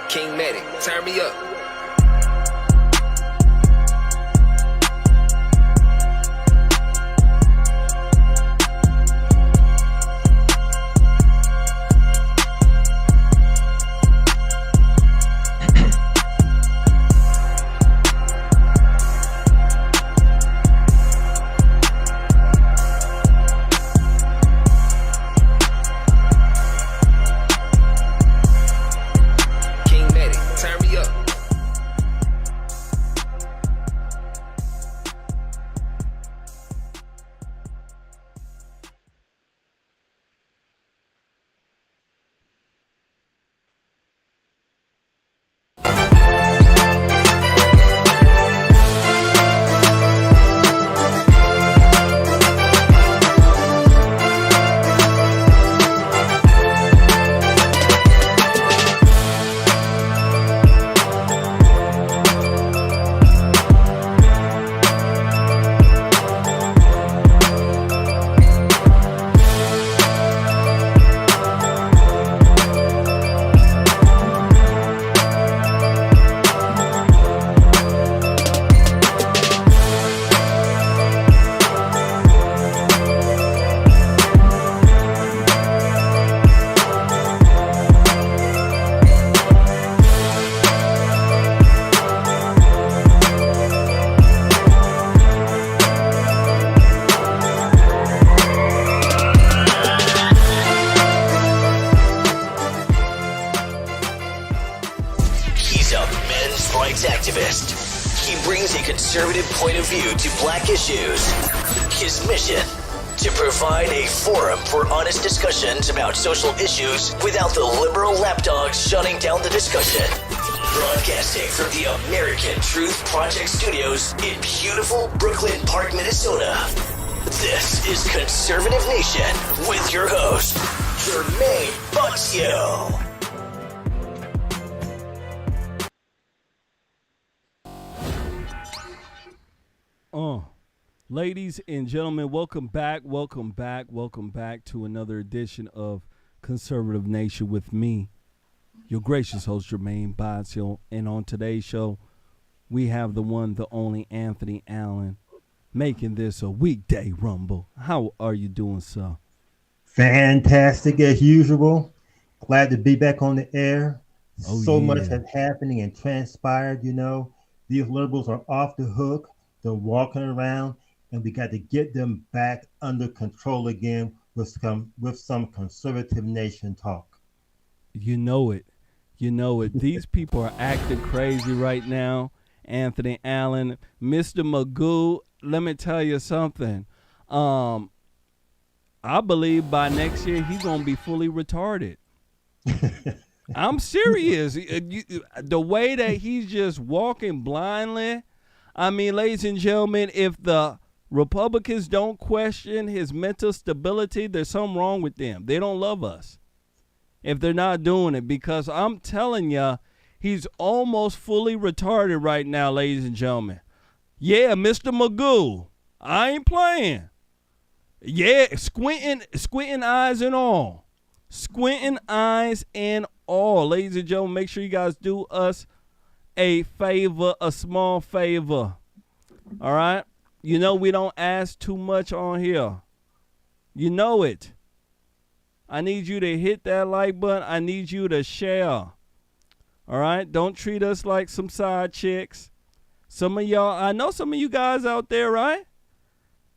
King Medic, turn me up. About social issues without the liberal lapdogs shutting down the discussion. Broadcasting from the American Truth Project Studios in beautiful Brooklyn Park, Minnesota. This is Conservative Nation with your host, Jermain Botsio. Ladies and gentlemen, welcome back to another edition of Conservative Nation with me, your gracious host, Jermain Botsio. And on today's show, we have the one, the only Anthony Allen, making this a weekday rumble. How are you doing, sir? Fantastic as usual. Glad to be back on the air. Much has happening and transpired, you know. These liberals are off the hook. They're walking around. And we got to get them back under control again with some Conservative Nation talk. You know it. These people are acting crazy right now. Anthony Allen, Mr. Magoo, let me tell you something. I believe by next year he's going to be fully retarded. I'm serious. The way that he's just walking blindly. I mean, ladies and gentlemen, if the Republicans don't question his mental stability, there's something wrong with them. They don't love us if they're not doing it, because I'm telling you, he's almost fully retarded right now, ladies and gentlemen. Yeah, Mr. Magoo, I ain't playing. Yeah, squinting eyes and all. Squinting eyes and all. Ladies and gentlemen, make sure you guys do us a favor, a small favor. All right? You know we don't ask too much on here. You know it. I need you to hit that like button. I need you to share. All right? Don't treat us like some side chicks. Some of y'all, I know some of you guys out there, right?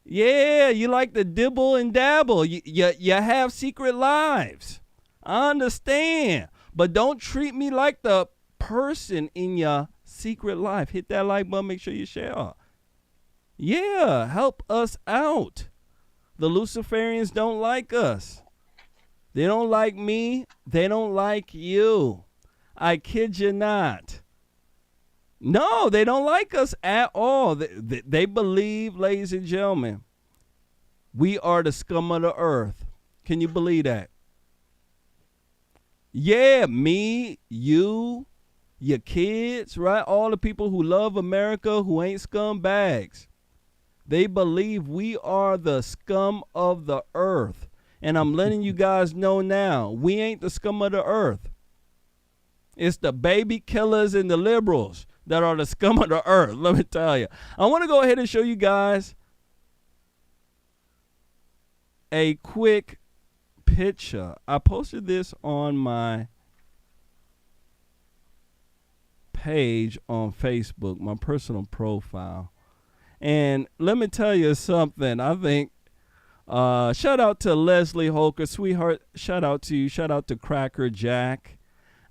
Yeah, you like to dibble and dabble. You have secret lives. I understand. But don't treat me like the person in your secret life. Hit that like button. Make sure you share. Yeah, help us out. The Luciferians don't like us. They don't like me. They don't like you. I kid you not. No, they don't like us at all. They believe, ladies and gentlemen, we are the scum of the earth. Can you believe that? Yeah, me, you, your kids, right? All the people who love America, who ain't scumbags. They believe we are the scum of the earth. And I'm letting you guys know now, we ain't the scum of the earth. It's the baby killers and the liberals that are the scum of the earth. Let me tell you. I want to go ahead and show you guys a quick picture. I posted this on my page on Facebook, my personal profile. And let me tell you something. I think, shout out to Leslie Holker, sweetheart. Shout out to you. Shout out to Cracker Jack.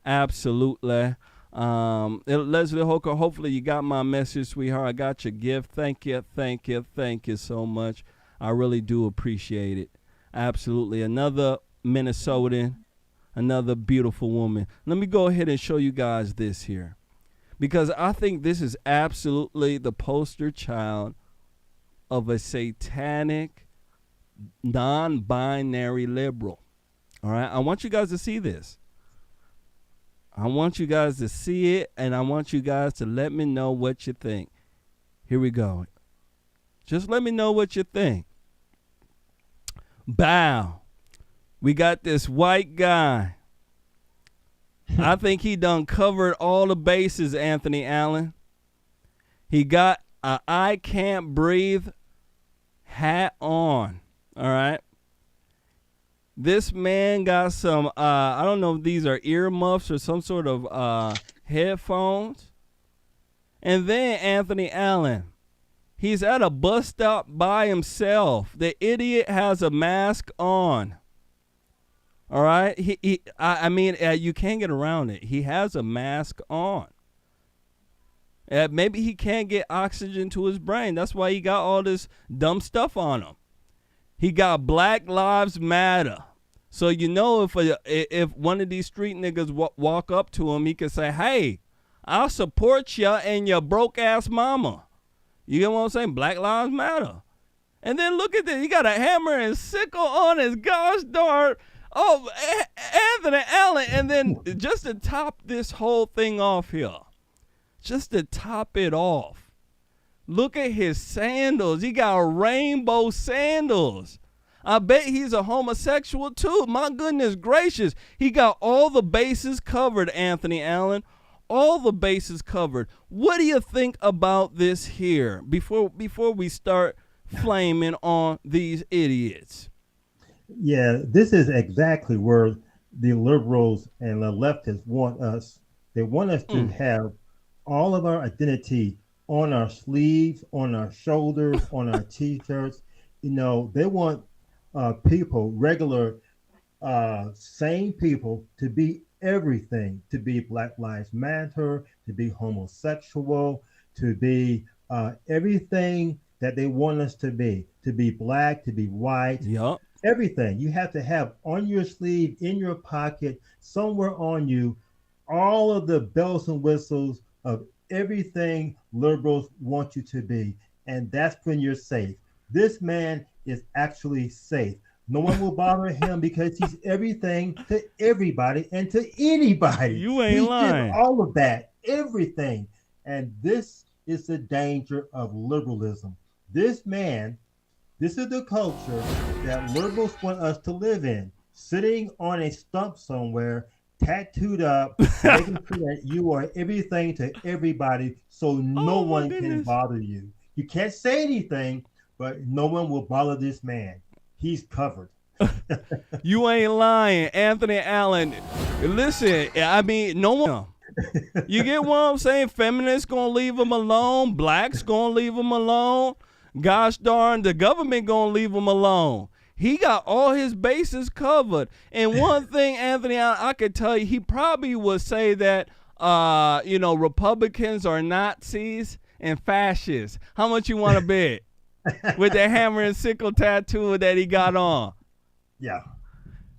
Absolutely. Leslie Holker, hopefully you got my message, sweetheart. I got your gift. Thank you so much. I really do appreciate it. Absolutely. Another Minnesotan, another beautiful woman. Let me go ahead and show you guys this here, because I think this is absolutely the poster child of a satanic, non-binary liberal. All right? I want you guys to see this. I want you guys to see it, and I want you guys to let me know what you think. Here we go. Just let me know what you think. Bow. We got this white guy. I think he done covered all the bases, Anthony Allen. He got a I Can't Breathe hat on. All right. This man got some, I don't know if these are earmuffs or some sort of headphones. And then Anthony Allen, he's at a bus stop by himself. The idiot has a mask on. All right. I mean, you can't get around it. He has a mask on. Maybe he can't get oxygen to his brain. That's why he got all this dumb stuff on him. He got Black Lives Matter. So, you know, if one of these street niggas walk up to him, he could say, hey, I'll support you and your broke ass mama. You get what I'm saying? Black Lives Matter. And then look at this. He got a hammer and sickle on his gosh darn, Anthony Allen. And then just to top this whole thing off here, just to top it off, look at his sandals. He got rainbow sandals. I bet he's a homosexual too. My goodness gracious. He got all the bases covered, Anthony Allen. All the bases covered. What do you think about this here before we start flaming on these idiots? Yeah, this is exactly where the liberals and the leftists want us. They want us to have all of our identity on our sleeves, on our shoulders, on our t-shirts. You know, they want people, regular, sane people, to be everything, to be Black Lives Matter, to be homosexual, to be everything that they want us to be black, to be white. Yup. Everything. You have to have on your sleeve, in your pocket, somewhere on you, all of the bells and whistles of everything liberals want you to be. And that's when you're safe. This man is actually safe. No one will bother him because he's everything to everybody and to anybody. You ain't lying. All of that, everything. And this is the danger of liberalism. This is the culture that liberals want us to live in. Sitting on a stump somewhere, tattooed up, making sure that you are everything to everybody, so no one can bother you. You can't say anything, but no one will bother this man. He's covered. You ain't lying, Anthony Allen. Listen, I mean, no one. You get what I'm saying? Feminists gonna leave him alone. Blacks gonna leave him alone. Gosh darn, the government gonna leave him alone. He got all his bases covered. And one thing, Anthony Allen, I could tell you, he probably would say that, Republicans are Nazis and fascists. How much you want to bet? With the hammer and sickle tattoo that he got on. Yeah.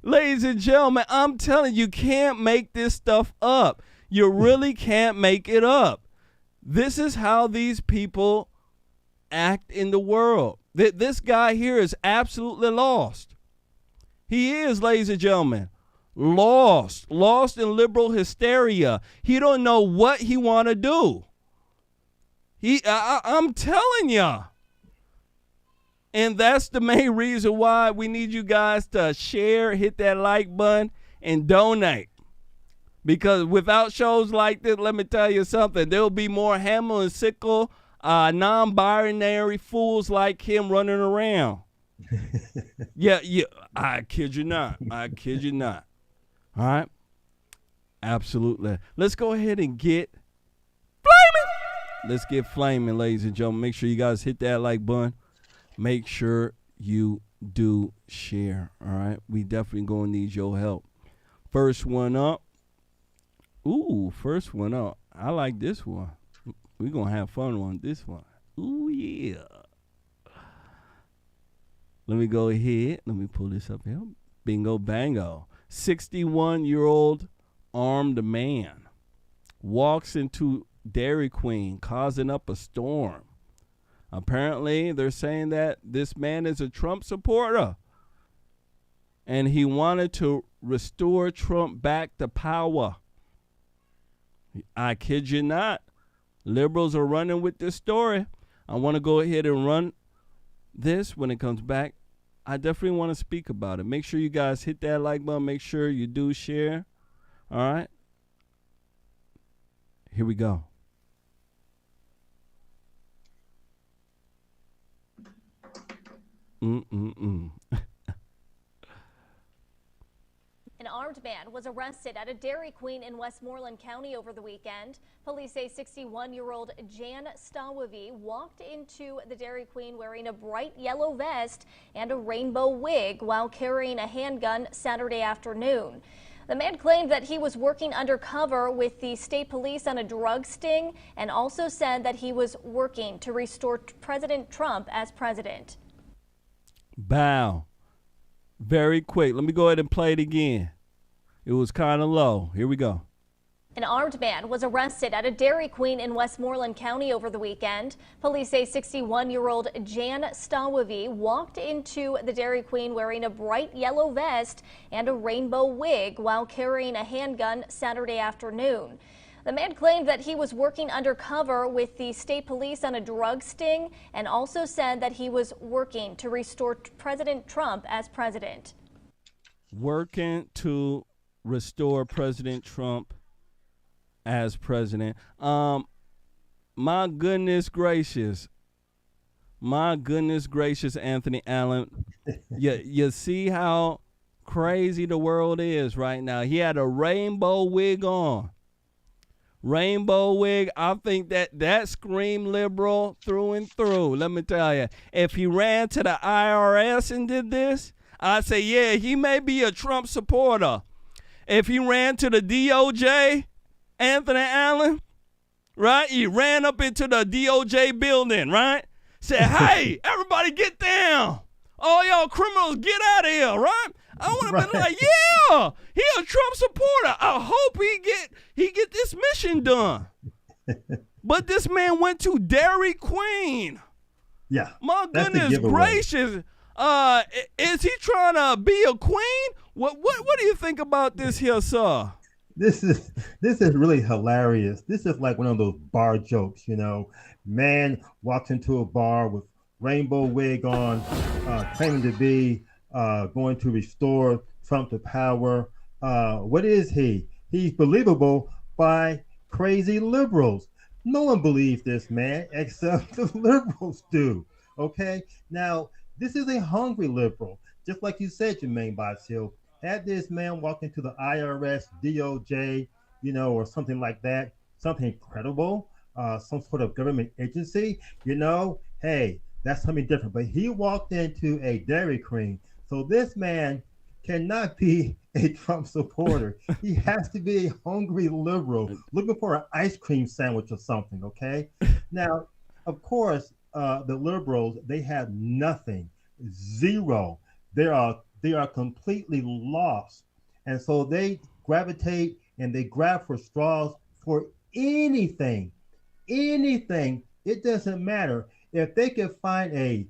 Ladies and gentlemen, I'm telling you, can't make this stuff up. You really can't make it up. This is how these people act in the world. This guy here is absolutely lost. He is, ladies and gentlemen, lost in liberal hysteria. He don't know what he want to do. I'm telling ya. And that's the main reason why we need you guys to share, hit that like button, and donate. Because without shows like this, let me tell you something, there'll be more hammer and sickle, non-binary fools like him running around. Yeah, I kid you not. All right? Absolutely. Let's go ahead and get flaming. Let's get flaming, ladies and gentlemen. Make sure you guys hit that like button. Make sure you do share, all right? We definitely going to need your help. First one up. First one up. I like this one. We're going to have fun on this one. Ooh, yeah. Let me go ahead. Let me pull this up here. Bingo, bango. 61-year-old armed man walks into Dairy Queen, causing up a storm. Apparently, they're saying that this man is a Trump supporter, and he wanted to restore Trump back to power. I kid you not. Liberals are running with this story. I want to go ahead and run this when it comes back. I definitely want to speak about it. Make sure you guys hit that like button. Make sure you do share. All right. Here we go. An armed man was arrested at a Dairy Queen in Westmoreland County over the weekend. Police say 61-year-old Jan Stawavi walked into the Dairy Queen wearing a bright yellow vest and a rainbow wig while carrying a handgun Saturday afternoon. The man claimed that he was working undercover with the state police on a drug sting and also said that he was working to restore President Trump as president. Bow. Very quick. Let me go ahead and play it again. It was kind of low. Here we go. An armed man was arrested at a Dairy Queen in Westmoreland County over the weekend. Police say 61-year-old Jan Stawavi walked into the Dairy Queen wearing a bright yellow vest and a rainbow wig while carrying a handgun Saturday afternoon. The man claimed that he was working undercover with the state police on a drug sting and also said that he was working to restore President Trump as president. Working to restore President Trump as president. My goodness gracious, Anthony Allen. You see how crazy the world is right now. He had a rainbow wig on. I think that screamed liberal through and through. Let me tell you, if he ran to the IRS and did this, I'd say, yeah, he may be a Trump supporter. If he ran to the DOJ, Anthony Allen, right? He ran up into the DOJ building, right? Said, hey, everybody get down. All y'all criminals get out of here, right? I would have been like, yeah, he a Trump supporter. I hope he get this mission done. But this man went to Dairy Queen. Yeah. My goodness gracious. Is he trying to be a queen? What do you think about this here, sir? This is really hilarious. This is like one of those bar jokes, you know. Man walks into a bar with rainbow wig on, claiming to be going to restore Trump to power. What is he? He's believable by crazy liberals. No one believes this man except the liberals do. Okay? Now, this is a hungry liberal. Just like you said, Jermain Botsio, had this man walk into the IRS, DOJ, you know, or something like that, something credible, some sort of government agency, you know, hey, that's something different. But he walked into a Dairy Queen. So this man cannot be a Trump supporter. He has to be a hungry liberal looking for an ice cream sandwich or something, okay? Now, of course, the liberals, they have nothing, zero. They are completely lost. And so they gravitate and they grab for straws for anything. It doesn't matter. If they could find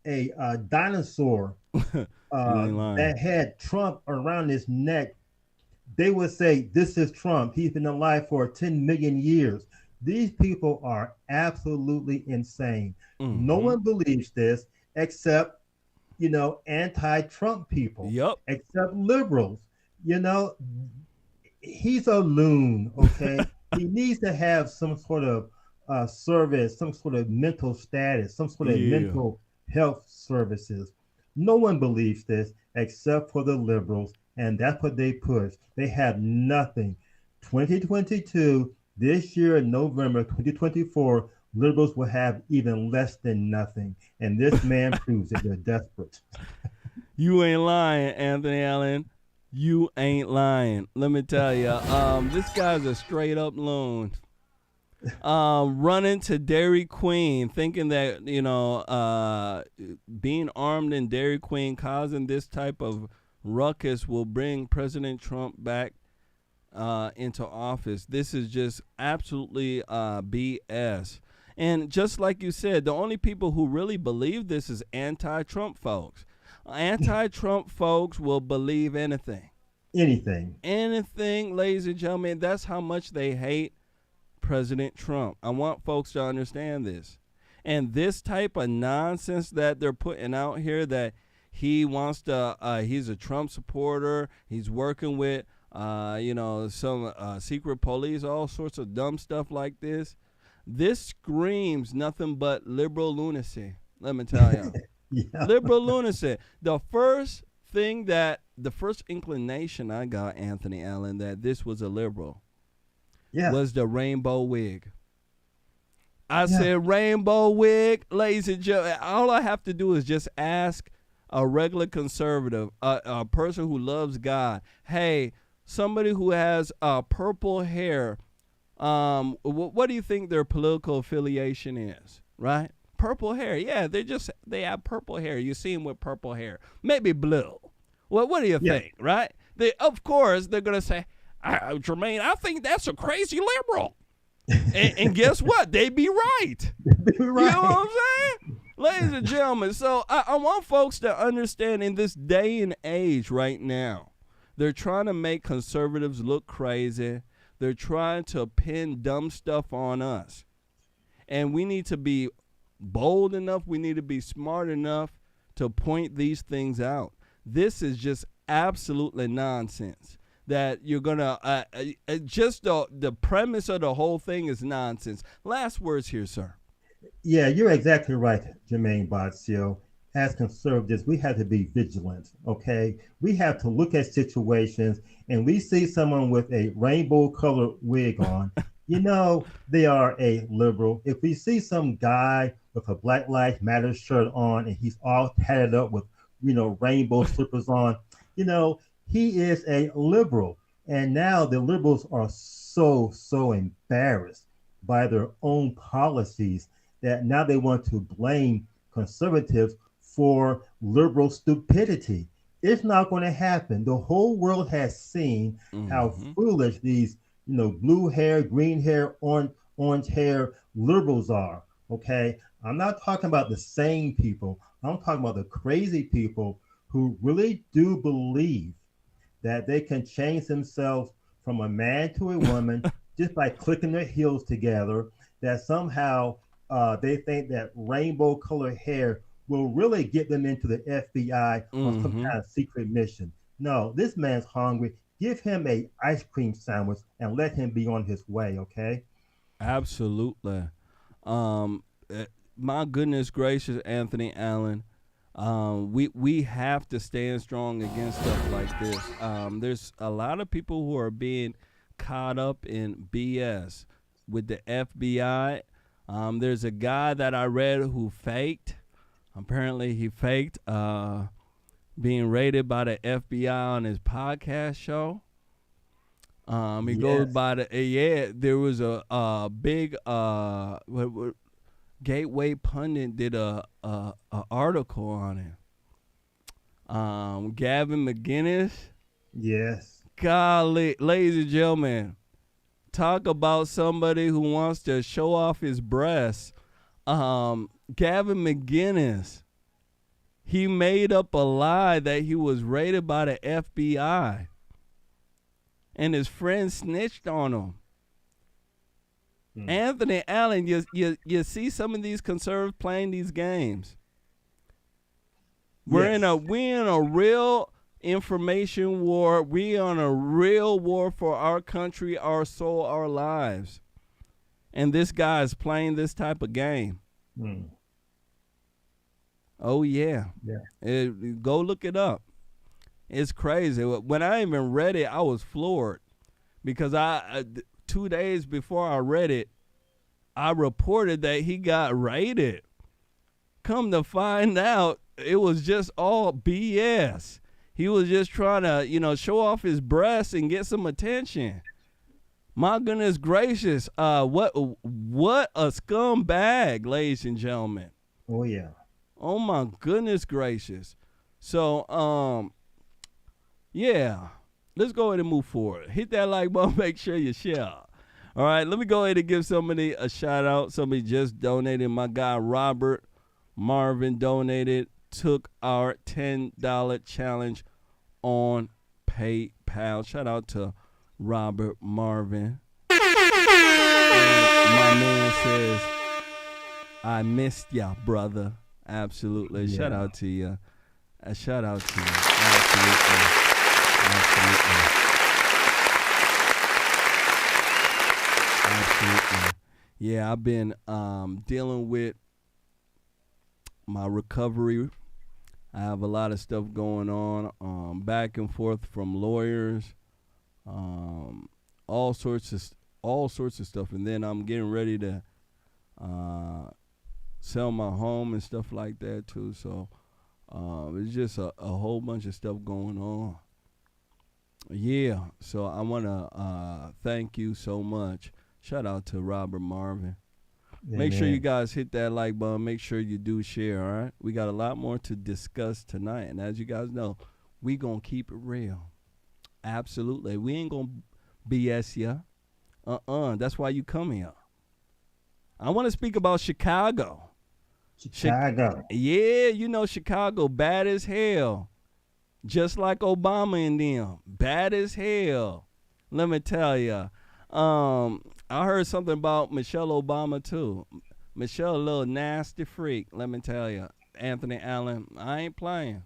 a dinosaur that had Trump around his neck, they would say, this is Trump. He's been alive for 10 million years. These people are absolutely insane. Mm-hmm. No one believes this except, you know, anti-Trump people, except liberals. You know, he's a loon, okay? He needs to have some sort of service, some sort of mental status, some sort of Yeah. mental health services. No one believes this except for the liberals, and that's what they push. They have nothing. 2022, this year in November 2024, liberals will have even less than nothing. And this man proves it. They're desperate. You ain't lying, Anthony Allen. You ain't lying. Let me tell you, this guy's a straight up loon. Running to Dairy Queen, thinking that being armed in Dairy Queen, causing this type of ruckus will bring President Trump back into office. This is just absolutely BS. And just like you said, the only people who really believe this is anti-Trump folks. Anti-Trump folks will believe anything. Anything, ladies and gentlemen. That's how much they hate President Trump. I want folks to understand this. And this type of nonsense that they're putting out here, that he wants to, he's a Trump supporter, he's working with, some secret police, all sorts of dumb stuff like this. This screams nothing but liberal lunacy. Let me tell you. Yeah. Liberal lunacy. The first inclination I got, Anthony Allen, that this was a liberal was the rainbow wig. I said rainbow wig, ladies and gentlemen. All I have to do is just ask a regular conservative, a person who loves God, hey, somebody who has purple hair, what do you think their political affiliation is, right? Purple hair. Yeah, they have purple hair. You see them with purple hair. Maybe blue. Well, what do you think, right? Of course, they're going to say, Jermain, I think that's a crazy liberal. and guess what? They be right. You know what I'm saying? Ladies and gentlemen, so I want folks to understand in this day and age right now, they're trying to make conservatives look crazy. They're trying to pin dumb stuff on us. And we need to be bold enough, we need to be smart enough to point these things out. This is just absolutely nonsense. That you're gonna just the premise of the whole thing is nonsense. Last words here, sir. Yeah, you're exactly right, Jermain Botsio. As conservatives, we have to be vigilant, okay? We have to look at situations and we see someone with a rainbow colored wig on, they are a liberal. If we see some guy with a Black Lives Matter shirt on and he's all tatted up with, rainbow slippers on, he is a liberal. And now the liberals are so embarrassed by their own policies that now they want to blame conservatives for liberal stupidity. It's not going to happen. The whole world has seen how foolish these, blue hair, green hair, orange hair liberals are. Okay. I'm not talking about the sane people. I'm talking about the crazy people who really do believe that they can change themselves from a man to a woman just by clicking their heels together, that somehow they think that rainbow colored hair will really get them into the FBI on some kind of secret mission. No, this man's hungry. Give him a ice cream sandwich and let him be on his way, okay? Absolutely. My goodness gracious, Anthony Allen. We have to stand strong against stuff like this. There's a lot of people who are being caught up in BS with the FBI. There's a guy that I read who faked. Apparently he faked being raided by the FBI on his podcast show. He goes by there was a big Gateway Pundit did a article on him. Gavin McInnes. Yes. Golly, ladies and gentlemen, talk about somebody who wants to show off his breasts. Gavin McInnes, he made up a lie that he was raided by the FBI, and his friend snitched on him. Anthony Allen, you see some of these conservatives playing these games. We're in a real information war. We on a real war for our country, our soul, our lives. And this guy is playing this type of game. Oh, yeah. Go look it up. It's crazy. When I even read it, I was floored because 2 days before I read it, I reported that he got raided. Come to find out, it was just all BS. He was just trying to, show off his breasts and get some attention. My goodness gracious. What a scumbag, ladies and gentlemen. Oh, yeah. Oh, my goodness gracious. So, yeah, let's go ahead and move forward. Hit that like button. Make sure you share. All right, let me go ahead and give somebody a shout out. Somebody just donated. My guy Robert Marvin donated. Took our $10 challenge on PayPal. Shout out to Robert Marvin. And my man says, I missed ya, brother. Absolutely. Yeah. Shout out to you. Shout out to you. Absolutely. Yeah, I've been dealing with my recovery. I have a lot of stuff going on, back and forth from lawyers, all sorts of stuff, and then I'm getting ready to sell my home and stuff like that too. So it's just a whole bunch of stuff going on. Yeah, so I want to thank you so much. Shout out to Robert Marvin. Yeah, make sure you guys hit that like button. Make sure you do share, all right? We got a lot more to discuss tonight. And as you guys know, we going to keep it real. Absolutely. We ain't going to BS you. That's why you come here. I want to speak about Chicago. Yeah, Chicago, bad as hell. Just like Obama and them. Bad as hell. Let me tell you. I heard something about Michelle Obama, too. Michelle, a little nasty freak, let me tell you. Anthony Allen, I ain't playing.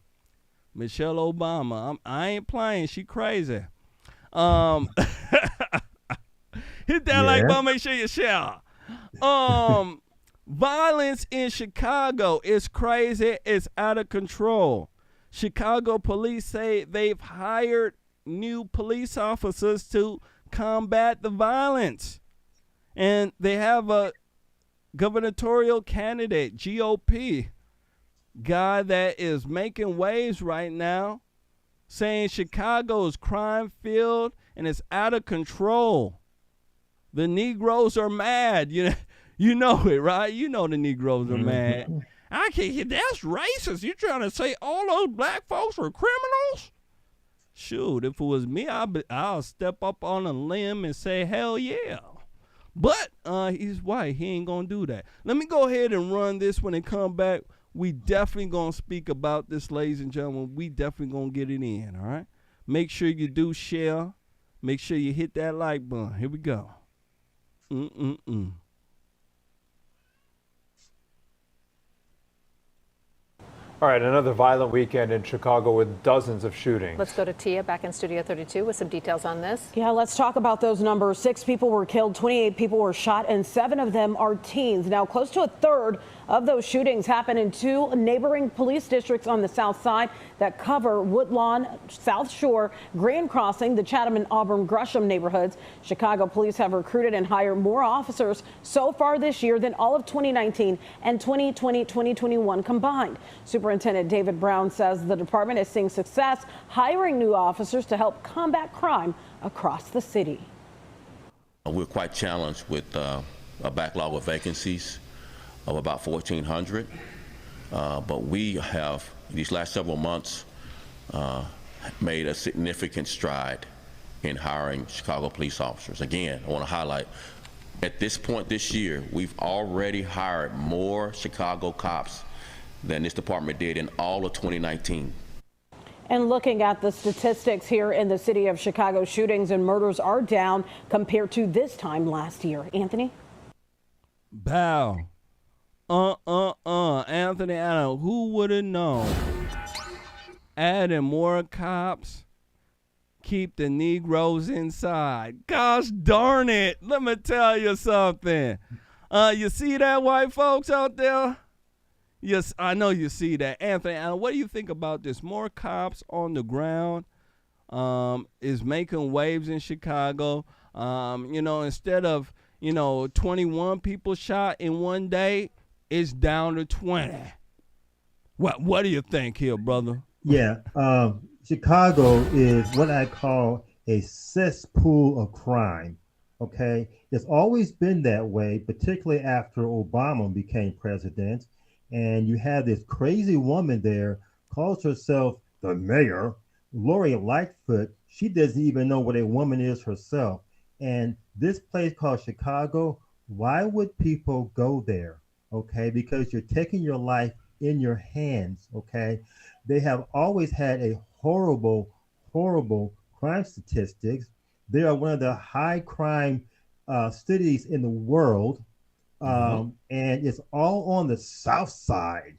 Michelle Obama, I ain't playing. She crazy. Hit that like button, make sure you share. Violence in Chicago is crazy. It's out of control. Chicago police say they've hired new police officers to combat the violence. And they have a gubernatorial candidate, GOP, guy that is making waves right now, saying Chicago is crime-filled and it's out of control. The Negroes are mad. You know it, right? You know the Negroes are mad. I can't hear that's racist. You trying to say all those black folks are criminals? Shoot, if it was me, I'll step up on a limb and say, hell yeah. But he's white. He ain't going to do that. Let me go ahead and run this when it come back. We definitely going to speak about this, ladies and gentlemen. We definitely going to get it in, all right? Make sure you do share. Make sure you hit that like button. Here we go. All right, another violent weekend in Chicago with dozens of shootings. Let's go to Tia back in Studio 32 with some details on this. Yeah, let's talk about those numbers. 6 people were killed, 28 people were shot, and 7 of them are teens. Now, close to a third of those shootings happened in 2 neighboring police districts on the south side that cover Woodlawn, South Shore, Grand Crossing, the Chatham and Auburn Gresham neighborhoods. Chicago police have recruited and hired more officers so far this year than all of 2019 and 2020-2021 combined. Superintendent David Brown says the department is seeing success hiring new officers to help combat crime across the city. We're quite challenged with a backlog of vacancies of about 1,400, but we have, these last several months, made a significant stride in hiring Chicago police officers. Again, I want to highlight, at this point this year, we've already hired more Chicago cops than this department did in all of 2019. And looking at the statistics here in the city of Chicago, shootings and murders are down compared to this time last year. Anthony? Bow. Anthony Allen, who would have known? adding more cops, keep the Negroes inside. Gosh darn it. Let me tell you something. You see that, white folks out there? Yes, I know you see that. Anthony, what do you think about this? More cops on the ground is making waves in Chicago. Instead of, 21 people shot in one day, it's down to 20. What do you think here, brother? Yeah, Chicago is what I call a cesspool of crime. Okay, it's always been that way, particularly after Obama became president. And you have this crazy woman there, calls herself the mayor, Lori Lightfoot. She doesn't even know what a woman is herself. And this place called Chicago, why would people go there? Okay, because you're taking your life in your hands. Okay, they have always had a horrible, horrible crime statistics. They are one of the high crime cities in the world. And it's all on the south side.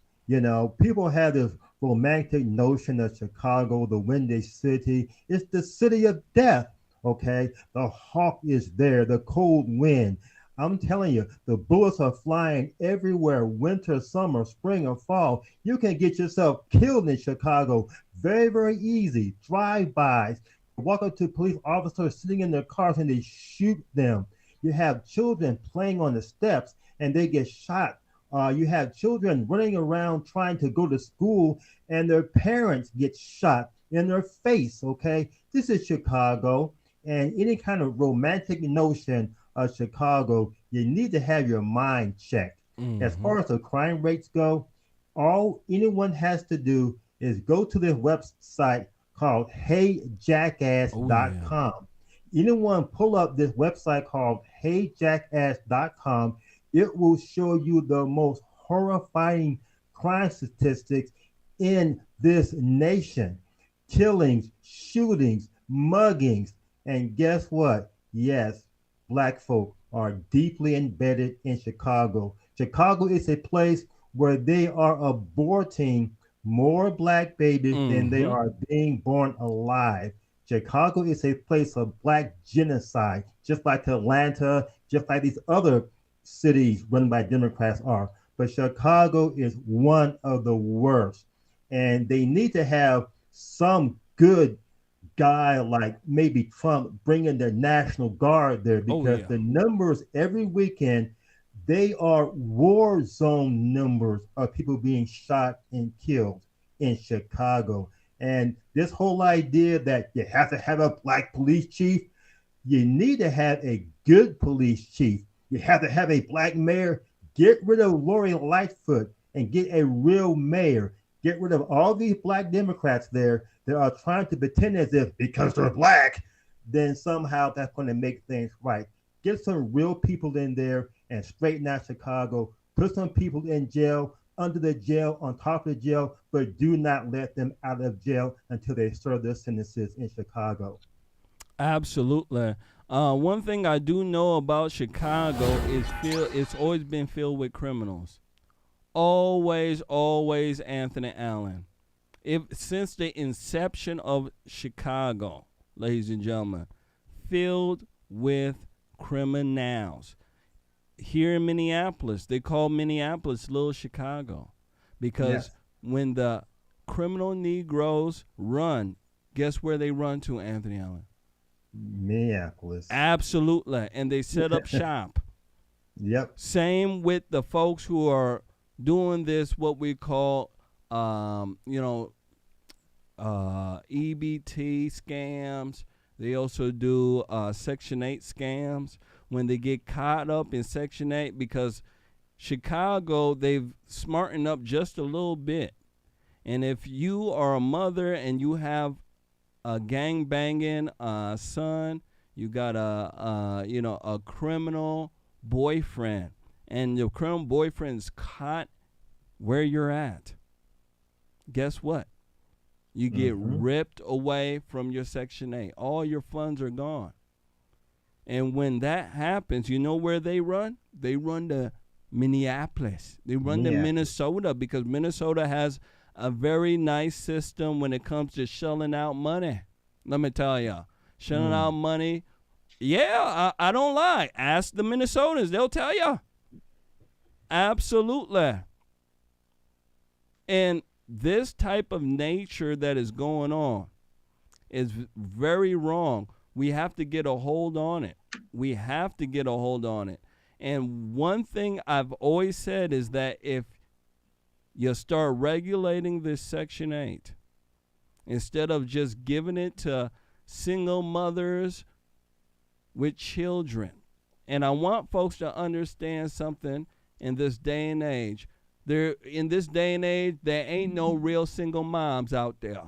People have this romantic notion of Chicago, the Windy City. It's the city of death. Okay, the hawk is there, the cold wind. I'm telling you, the bullets are flying everywhere, winter, summer, spring, or fall. You can get yourself killed in Chicago very, very easy. Drive-bys. Walk up to police officers sitting in their cars and they shoot them. You have children playing on the steps and they get shot. You have children running around trying to go to school and their parents get shot in their face, okay? This is Chicago, and any kind of romantic notion of Chicago, you need to have your mind checked. As far as the crime rates go, all anyone has to do is go to this website called heyjackass.com. Anyone pull up this website called heyjackass.com, it will show you the most horrifying crime statistics in this nation. Killings, shootings, muggings, and guess what? Yes, Black folk are deeply embedded in Chicago. Chicago is a place where they are aborting more Black babies than they are being born alive. Chicago is a place of Black genocide, just like Atlanta, just like these other cities run by Democrats are. But Chicago is one of the worst. And they need to have some good guy like maybe Trump bringing the National Guard there, because the numbers every weekend, they are war zone numbers of people being shot and killed in Chicago. And this whole idea that you have to have a Black police chief, you need to have a good police chief. You have to have a Black mayor. Get rid of Lori Lightfoot and get a real mayor. Get rid of all these Black Democrats there that are trying to pretend as if because they're Black, then somehow that's going to make things right. Get some real people in there and straighten out Chicago. Put some people in jail, under the jail, on top of the jail, but do not let them out of jail until they serve their sentences in Chicago. Absolutely. One thing I do know about Chicago is it's always been filled with criminals. Always, Anthony Allen. Since the inception of Chicago, ladies and gentlemen, filled with criminals. Here in Minneapolis, they call Minneapolis Little Chicago, because when the criminal Negroes run, guess where they run to, Anthony Allen? Minneapolis. Absolutely. And they set up shop. Yep. Same with the folks who are doing this, what we call, EBT scams. They also do Section 8 scams. When they get caught up in Section 8, because Chicago, they've smartened up just a little bit. And if you are a mother and you have a gang-banging son, you got a criminal boyfriend, and your criminal boyfriend's caught where you're at, guess what? You get ripped away from your Section 8. All your funds are gone. And when that happens, you know where they run? They run to Minneapolis. They run to Minnesota, because Minnesota has a very nice system when it comes to shelling out money. Let me tell you, shelling out money. Yeah, I don't lie. Ask the Minnesotans. They'll tell you. Absolutely. And this type of nature that is going on is very wrong. We have to get a hold on it. We have to get a hold on it. And one thing I've always said is that if you start regulating this Section 8, instead of just giving it to single mothers with children, and I want folks to understand something in this day and age. There ain't no real single moms out there.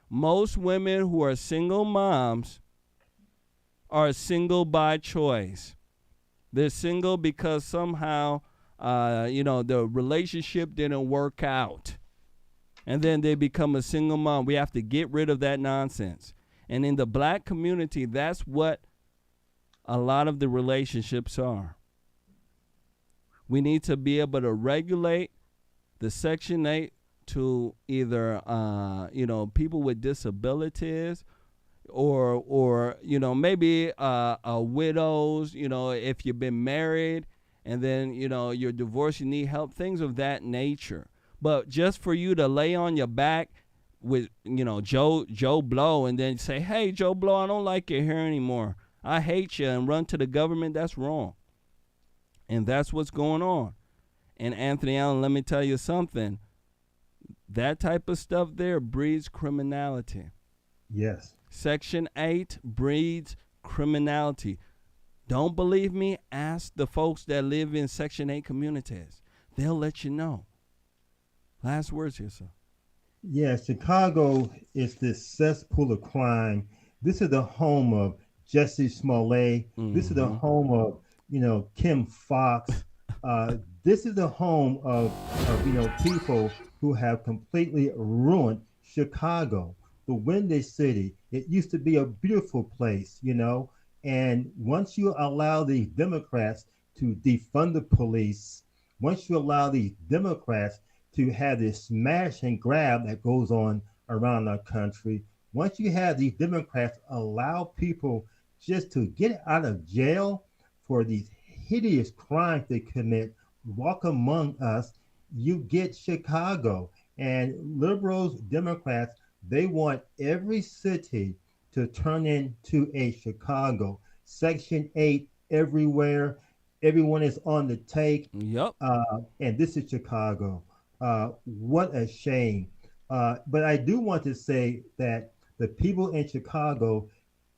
Most women who are single moms are single by choice. They're single because somehow, the relationship didn't work out. And then they become a single mom. We have to get rid of that nonsense. And in the black community, that's what a lot of the relationships are. We need to be able to regulate the Section 8 to either, people with disabilities or maybe widows, if you've been married and then, you're divorced, you need help, things of that nature. But just for you to lay on your back with, Joe Blow and then say, hey, Joe Blow, I don't like your hair anymore. I hate you, and run to the government, that's wrong. And that's what's going on. And Anthony Allen, let me tell you something. That type of stuff there breeds criminality. Yes. Section 8 breeds criminality. Don't believe me? Ask the folks that live in Section 8 communities. They'll let you know. Last words here, sir. Yeah, Chicago is this cesspool of crime. This is the home of Jesse Smollett. This is the home of, Kim Fox. This is the home of people who have completely ruined Chicago, the Windy City. It used to be a beautiful place, and once you allow these Democrats to defund the police, once you allow these Democrats to have this smash and grab that goes on around our country, once you have these Democrats allow people just to get out of jail for these hideous crimes they commit, walk among us, you get Chicago. And liberals, Democrats, they want every city to turn into a Chicago. Section 8 everywhere. Everyone is on the take. Yep. And this is Chicago. What a shame. But I do want to say that the people in Chicago,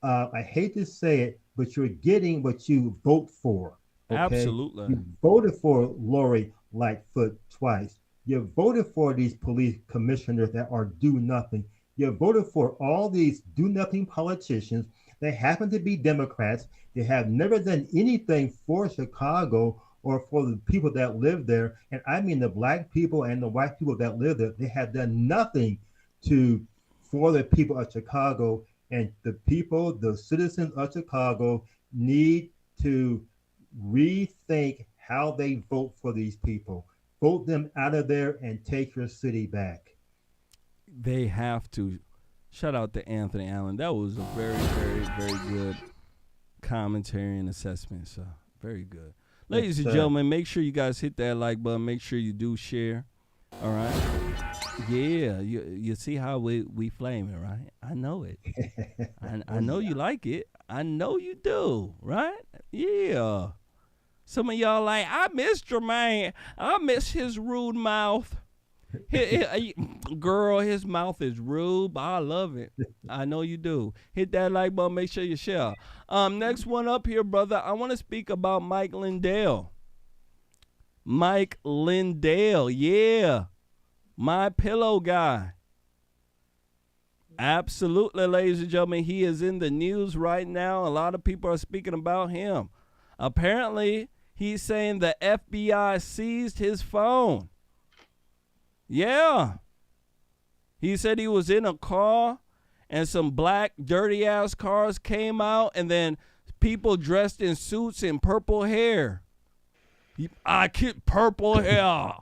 I hate to say it, but you're getting what you vote for. Okay? Absolutely. You voted for Lori Lightfoot twice. You voted for these police commissioners that are do nothing. You voted for all these do nothing politicians. They happen to be Democrats. They have never done anything for Chicago or for the people that live there. And I mean the black people and the white people that live there. They have done nothing for the people of Chicago. And the people, the citizens of Chicago, need to rethink how they vote for these people. Vote them out of there and take your city back. They have to. Shout out to Anthony Allen. That was a very, very, very good commentary and assessment, sir. Very good. Ladies and gentlemen, make sure you guys hit that like button. Make sure you do share. All right. Yeah, you see how we flame it, right? I know it. I know you like it. I know you do, right? Yeah. Some of y'all like, I miss Jermain. I miss his rude mouth. Girl, his mouth is rude, but I love it. I know you do. Hit that like button. Make sure you share. Next one up here, brother. I want to speak about Mike Lindell. Mike Lindell, yeah. My pillow guy. Absolutely, ladies and gentlemen. He is in the news right now. A lot of people are speaking about him. Apparently, he's saying the FBI seized his phone. Yeah. He said he was in a car and some black dirty ass cars came out and then people dressed in suits and purple hair. I keep purple hair.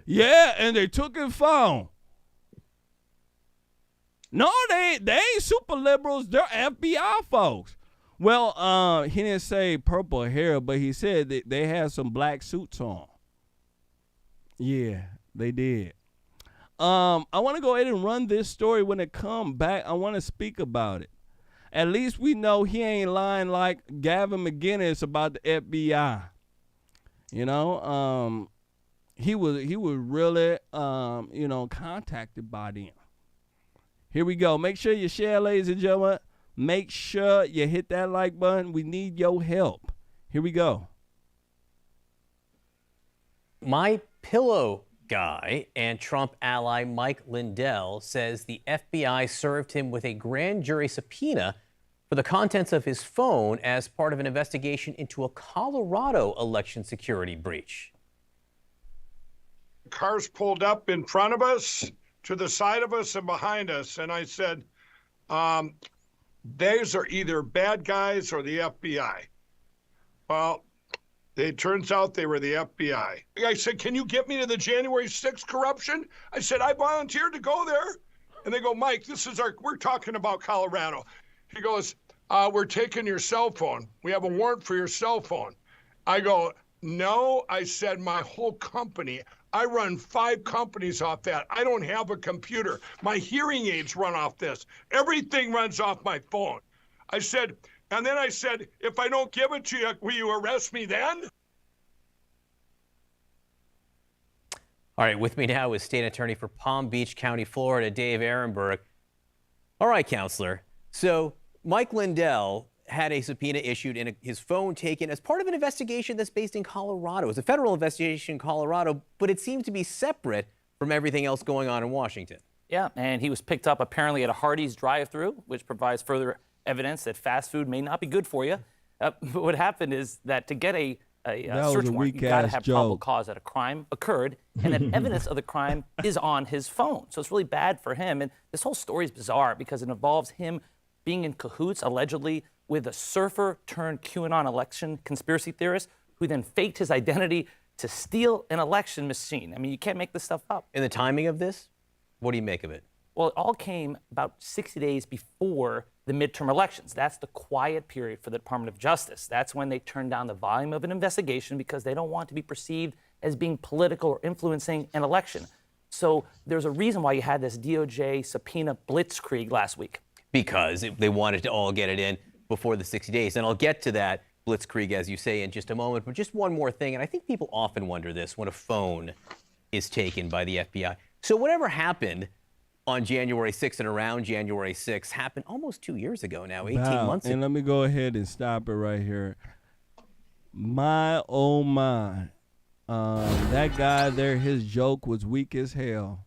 Yeah, and they took his phone. No, they ain't super liberals. They're FBI folks. Well, he didn't say purple hair, but he said that they had some black suits on. Yeah, they did. I want to go ahead and run this story. When it come back, I want to speak about it. At least we know he ain't lying like Gavin McInnes about the FBI. You know, he was really, contacted by them. Here we go. Make sure you share, ladies and gentlemen. Make sure you hit that like button. We need your help. Here we go. My Pillow guy and Trump ally Mike Lindell says the FBI served him with a grand jury subpoena for the contents of his phone as part of an investigation into a Colorado election security breach. Cars pulled up in front of us, to the side of us, and behind us. And I said, those are either bad guys or the FBI. Well, it turns out they were the FBI. I said, can you get me to the January 6th corruption? I said, I volunteered to go there. And they go, Mike, we're talking about Colorado. He goes, we're taking your cell phone. We have a warrant for your cell phone. I go, no. I said, my whole company, I run 5 companies off that. I don't have a computer. My hearing aids run off this. Everything runs off my phone. I said, and then I said, if I don't give it to you, will you arrest me then? All right, with me now is State Attorney for Palm Beach County, Florida, Dave Ehrenberg. All right, Counselor. So Mike Lindell had a subpoena issued and his phone taken as part of an investigation that's based in Colorado. It's a federal investigation in Colorado, but it seemed to be separate from everything else going on in Washington. Yeah, and he was picked up apparently at a Hardee's drive-thru, which provides further evidence that fast food may not be good for you. But what happened is that to get a search warrant, you got to have probable cause that a crime occurred, and that evidence of the crime is on his phone. So it's really bad for him. And this whole story is bizarre because it involves him being in cahoots, allegedly, with a surfer turned QAnon election conspiracy theorist who then faked his identity to steal an election machine. I mean, you can't make this stuff up. And the timing of this, what do you make of it? Well, it all came about 60 days before the midterm elections. That's the quiet period for the Department of Justice. That's when they turn down the volume of an investigation because they don't want to be perceived as being political or influencing an election. So there's a reason why you had this DOJ subpoena blitzkrieg last week. Because they wanted to all get it in before the 60 days. And I'll get to that blitzkrieg, as you say, in just a moment. But just one more thing, and I think people often wonder this when a phone is taken by the FBI. So whatever happened on January 6th and around January 6th happened almost 2 years ago now, 18 months ago. And let me go ahead and stop it right here. My, oh my. That guy there, his joke was weak as hell.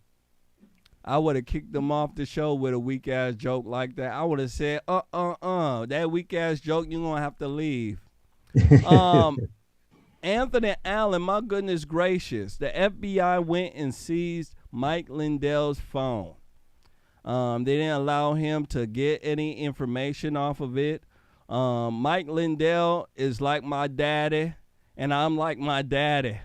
I would have kicked him off the show with a weak-ass joke like that. I would have said, that weak-ass joke, you're going to have to leave. Anthony Allen, my goodness gracious. The FBI went and seized Mike Lindell's phone. They didn't allow him to get any information off of it. Mike Lindell is like my daddy, and I'm like my daddy.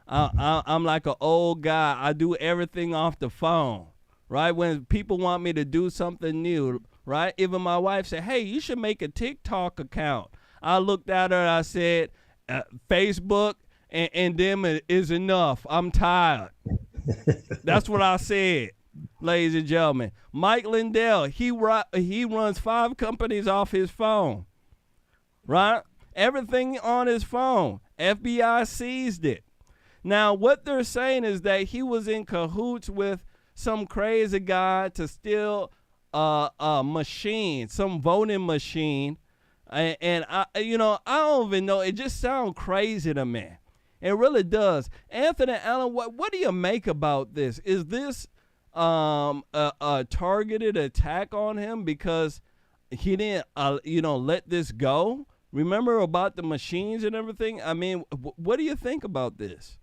I'm like an old guy. I do everything off the phone. Right? When people want me to do something new, right? Even my wife said, hey, you should make a TikTok account. I looked at her and I said, Facebook and them is enough. I'm tired. That's what I said, ladies and gentlemen. Mike Lindell, he runs 5 companies off his phone, right? Everything on his phone. FBI seized it. Now, what they're saying is that he was in cahoots with some crazy guy to steal a machine, some voting machine. And I don't even know. It just sounds crazy to me. It really does. Anthony Allen, what do you make about this? Is this a targeted attack on him because he didn't, let this go? Remember about the machines and everything? I mean, what do you think about this?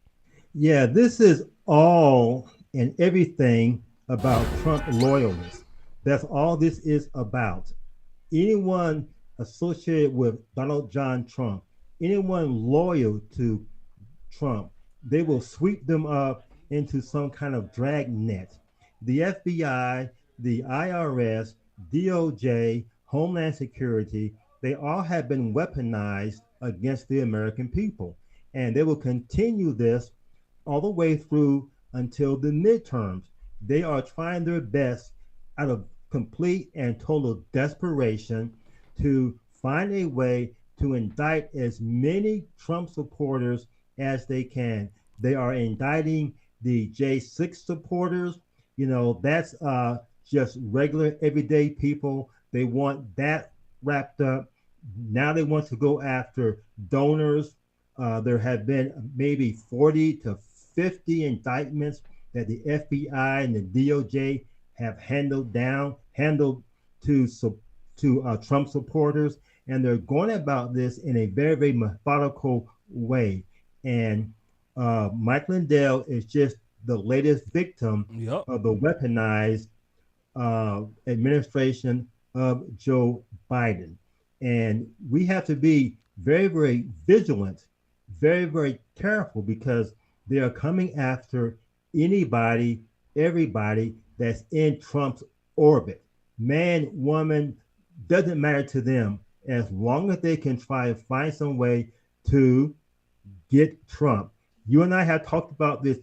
Yeah, this is all and everything about Trump loyalists. That's all this is about. Anyone associated with Donald John Trump, anyone loyal to Trump, they will sweep them up into some kind of drag net. The FBI the IRS, DOJ, Homeland Security, they all have been weaponized against the American people. And they will continue this all the way through until the midterms. They are trying their best out of complete and total desperation to find a way to indict as many Trump supporters as they can. They are indicting the J6 supporters. You know, that's just regular everyday people. They want that wrapped up. Now they want to go after donors. There have been maybe 40 to 50 indictments that the FBI and the DOJ have handled to Trump supporters, and they're going about this in a very, very methodical way. And Mike Lindell is just the latest victim of the weaponized administration of Joe Biden. And we have to be very, very vigilant, very, very careful, because they are coming after anybody, everybody that's in Trump's orbit. Man, woman, doesn't matter to them, as long as they can try and find some way to get Trump. You and I have talked about this.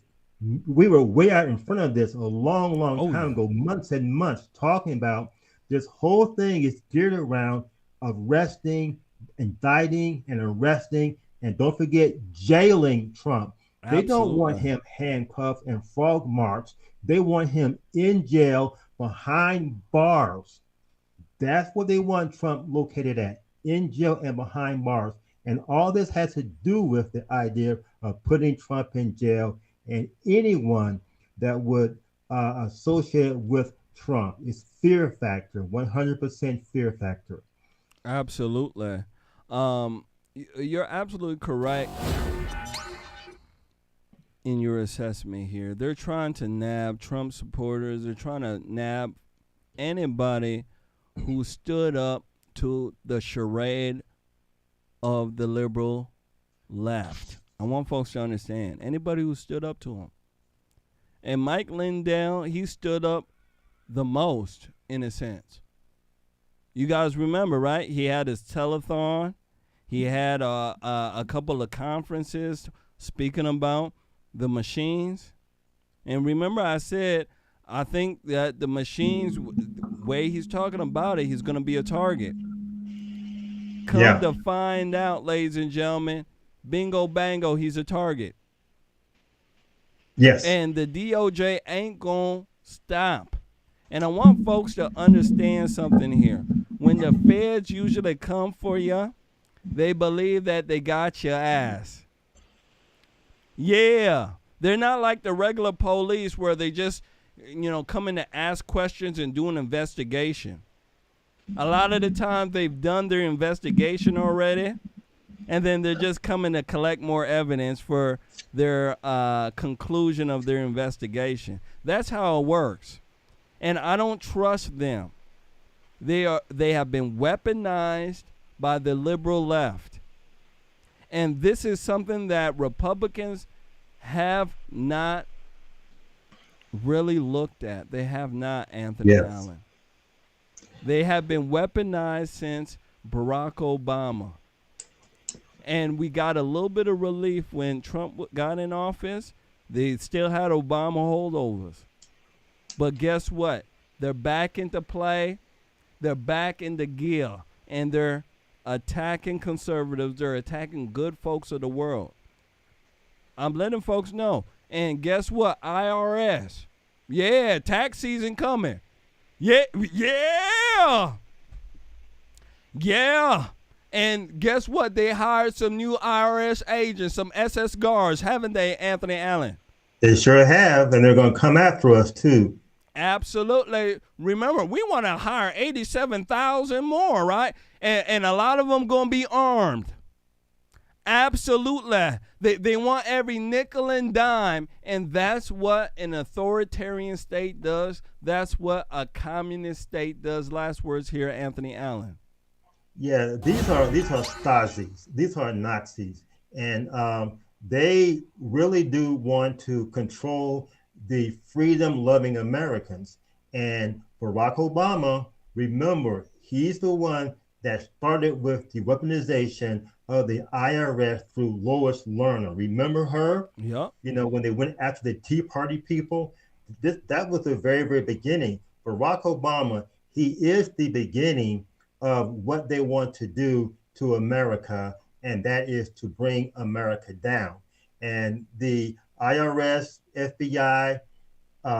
We were way out in front of this a long, long time ago, months and months, talking about this whole thing is geared around arresting, indicting, and arresting, and don't forget, jailing Trump. They don't want him handcuffed and frog marched. They want him in jail behind bars. That's what they want Trump located at, in jail and behind bars. And all this has to do with the idea of putting Trump in jail, and anyone that would associate with Trump. It's fear factor, 100% fear factor. Absolutely. You're absolutely correct in your assessment here. They're trying to nab Trump supporters. They're trying to nab anybody who stood up to the charade of the liberal left. I want folks to understand. Anybody who stood up to him. And Mike Lindell, he stood up the most, in a sense. You guys remember, right? He had his telethon. He had a couple of conferences speaking about the machines. And remember I said, I think that the machines, way he's talking about it, he's going to be a target. Come to find out, ladies and gentlemen, bingo bango, he's a target. Yes. And the DOJ ain't going to stop. And I want folks to understand something here. When the feds usually come for you, they believe that they got your ass. Yeah. They're not like the regular police where they just, come in to ask questions and do an investigation. A lot of the time they've done their investigation already, and then they're just coming to collect more evidence for their conclusion of their investigation. That's how it works. And I don't trust them. They have been weaponized by the liberal left. And this is something that Republicans have not really looked at. They have not, Anthony Allen. They have been weaponized since Barack Obama. And we got a little bit of relief when Trump got in office. They still had Obama holdovers. But guess what? They're back into play. They're back into gear. And they're attacking conservatives. They're attacking good folks of the world. I'm letting folks know. And guess what? IRS. Yeah, tax season coming. Yeah. And guess what? They hired some new IRS agents, some SS guards, haven't they, Anthony Allen? They sure have, and they're going to come after us, too. Absolutely. Remember, we want to hire 87,000 more, right? And a lot of them going to be armed. Absolutely. They want every nickel and dime, and that's what an authoritarian state does. That's what a communist state does. Last words here, Anthony Allen. Yeah, these are Stasi's. These are Nazis, and they really do want to control the freedom-loving Americans. And Barack Obama, remember, he's the one that started with the weaponization of the IRS through Lois Lerner. Remember her? Yep. You know, when they went after the Tea Party people, that was the very, very beginning. Barack Obama, he is the beginning of what they want to do to America, and that is to bring America down. And the IRS, FBI,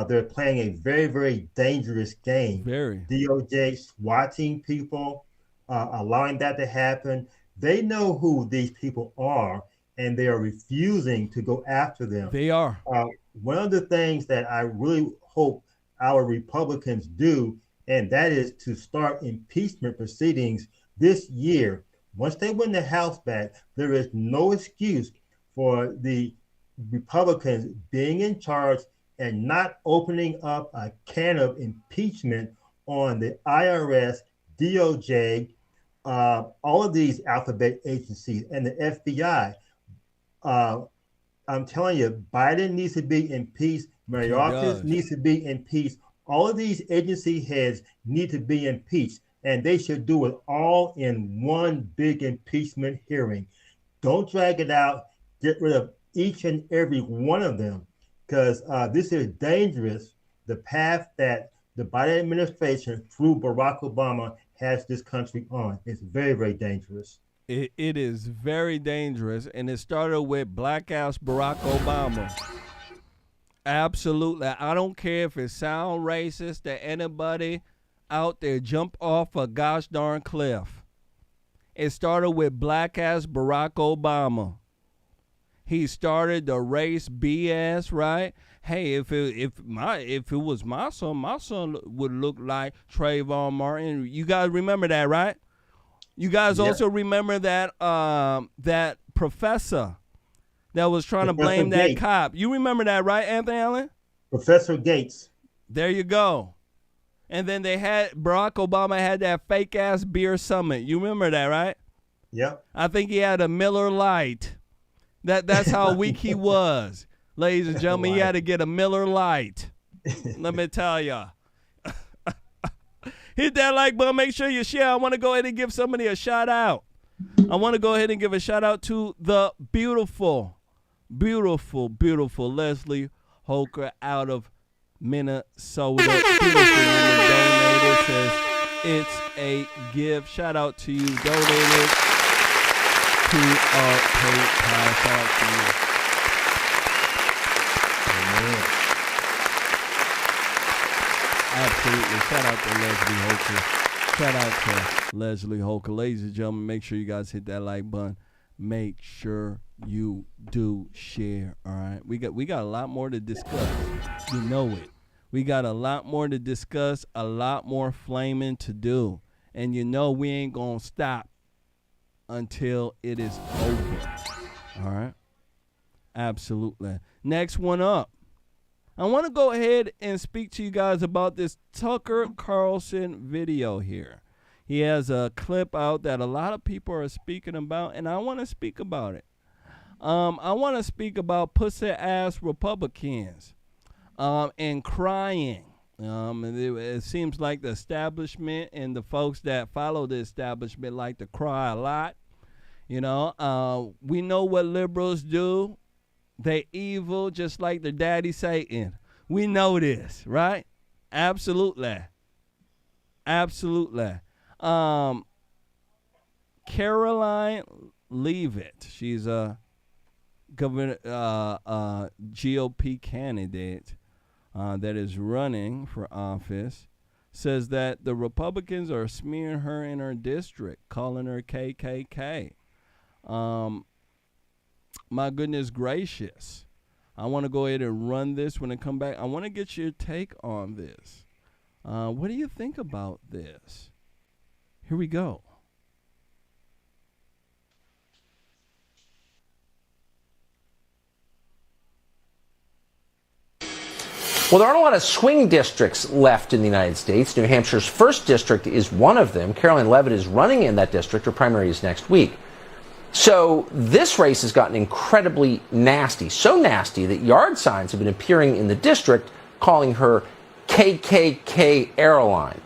they're playing a very, very dangerous game. Very. DOJ swatting people, allowing that to happen. They know who these people are, and they are refusing to go after them. They are. One of the things that I really hope our Republicans do, and that is to start impeachment proceedings this year. Once they win the House back, there is no excuse for the Republicans being in charge and not opening up a can of impeachment on the IRS, DOJ, all of these alphabet agencies, and the FBI. I'm telling you, Biden needs to be impeached. Mayorkas needs to be impeached. All of these agency heads need to be impeached, and they should do it all in one big impeachment hearing. Don't drag it out. Get rid of each and every one of them, because this is dangerous. The path that the Biden administration through Barack Obama has this country on. It's very, very dangerous. It is very dangerous, and it started with black-ass Barack Obama. Absolutely. I don't care if it sounds racist that anybody out there jump off a gosh darn cliff. It started with black-ass Barack Obama. He started the race BS, right? Hey, if it was my son would look like Trayvon Martin. You guys remember that, right? You guys also remember that that professor that was trying to blame that cop. You remember that, right, Anthony Allen? Professor Gates. There you go. And then Barack Obama had that fake ass beer summit. You remember that, right? Yep. I think he had a Miller Lite. That's how weak he was. Ladies and gentlemen, he had to get a Miller Lite. Let me tell ya. Hit that like button. Make sure you share. I want to go ahead and give somebody a shout out. I want to go ahead and give a shout out to the beautiful, beautiful, beautiful Leslie Holker out of Minnesota. Beautiful woman donated. Says it's a gift. Shout out to you. Donated to our PayPal. Shout out to you. Amen. Absolutely. Shout out to Leslie Holker. Shout out to Leslie Holker. Ladies and gentlemen, make sure you guys hit that like button. Make sure you do share. All right. We got a lot more to discuss. You know it. We got a lot more to discuss, a lot more flaming to do. And you know we ain't gonna stop until it is over. All right. Absolutely. Next one up. I want to go ahead and speak to you guys about this Tucker Carlson video here. He has a clip out that a lot of people are speaking about, and I want to speak about it. I want to speak about pussy-ass Republicans and crying. It seems like the establishment and the folks that follow the establishment like to cry a lot. You know, we know what liberals do. They evil just like their daddy Satan. We know this, right? Absolutely. Absolutely. Caroline Leavitt. She's a GOP candidate that is running for office. Says that the Republicans are smearing her in her district, calling her KKK. My goodness gracious. I want to go ahead and run this when I come back. I want to get your take on this. What do you think about this? Here we go. Well, there aren't a lot of swing districts left in the United States. New Hampshire's 1st district is one of them. Caroline Leavitt is running in that district. Her primary is next week. So this race has gotten incredibly nasty, so nasty that yard signs have been appearing in the district calling her KKK airline.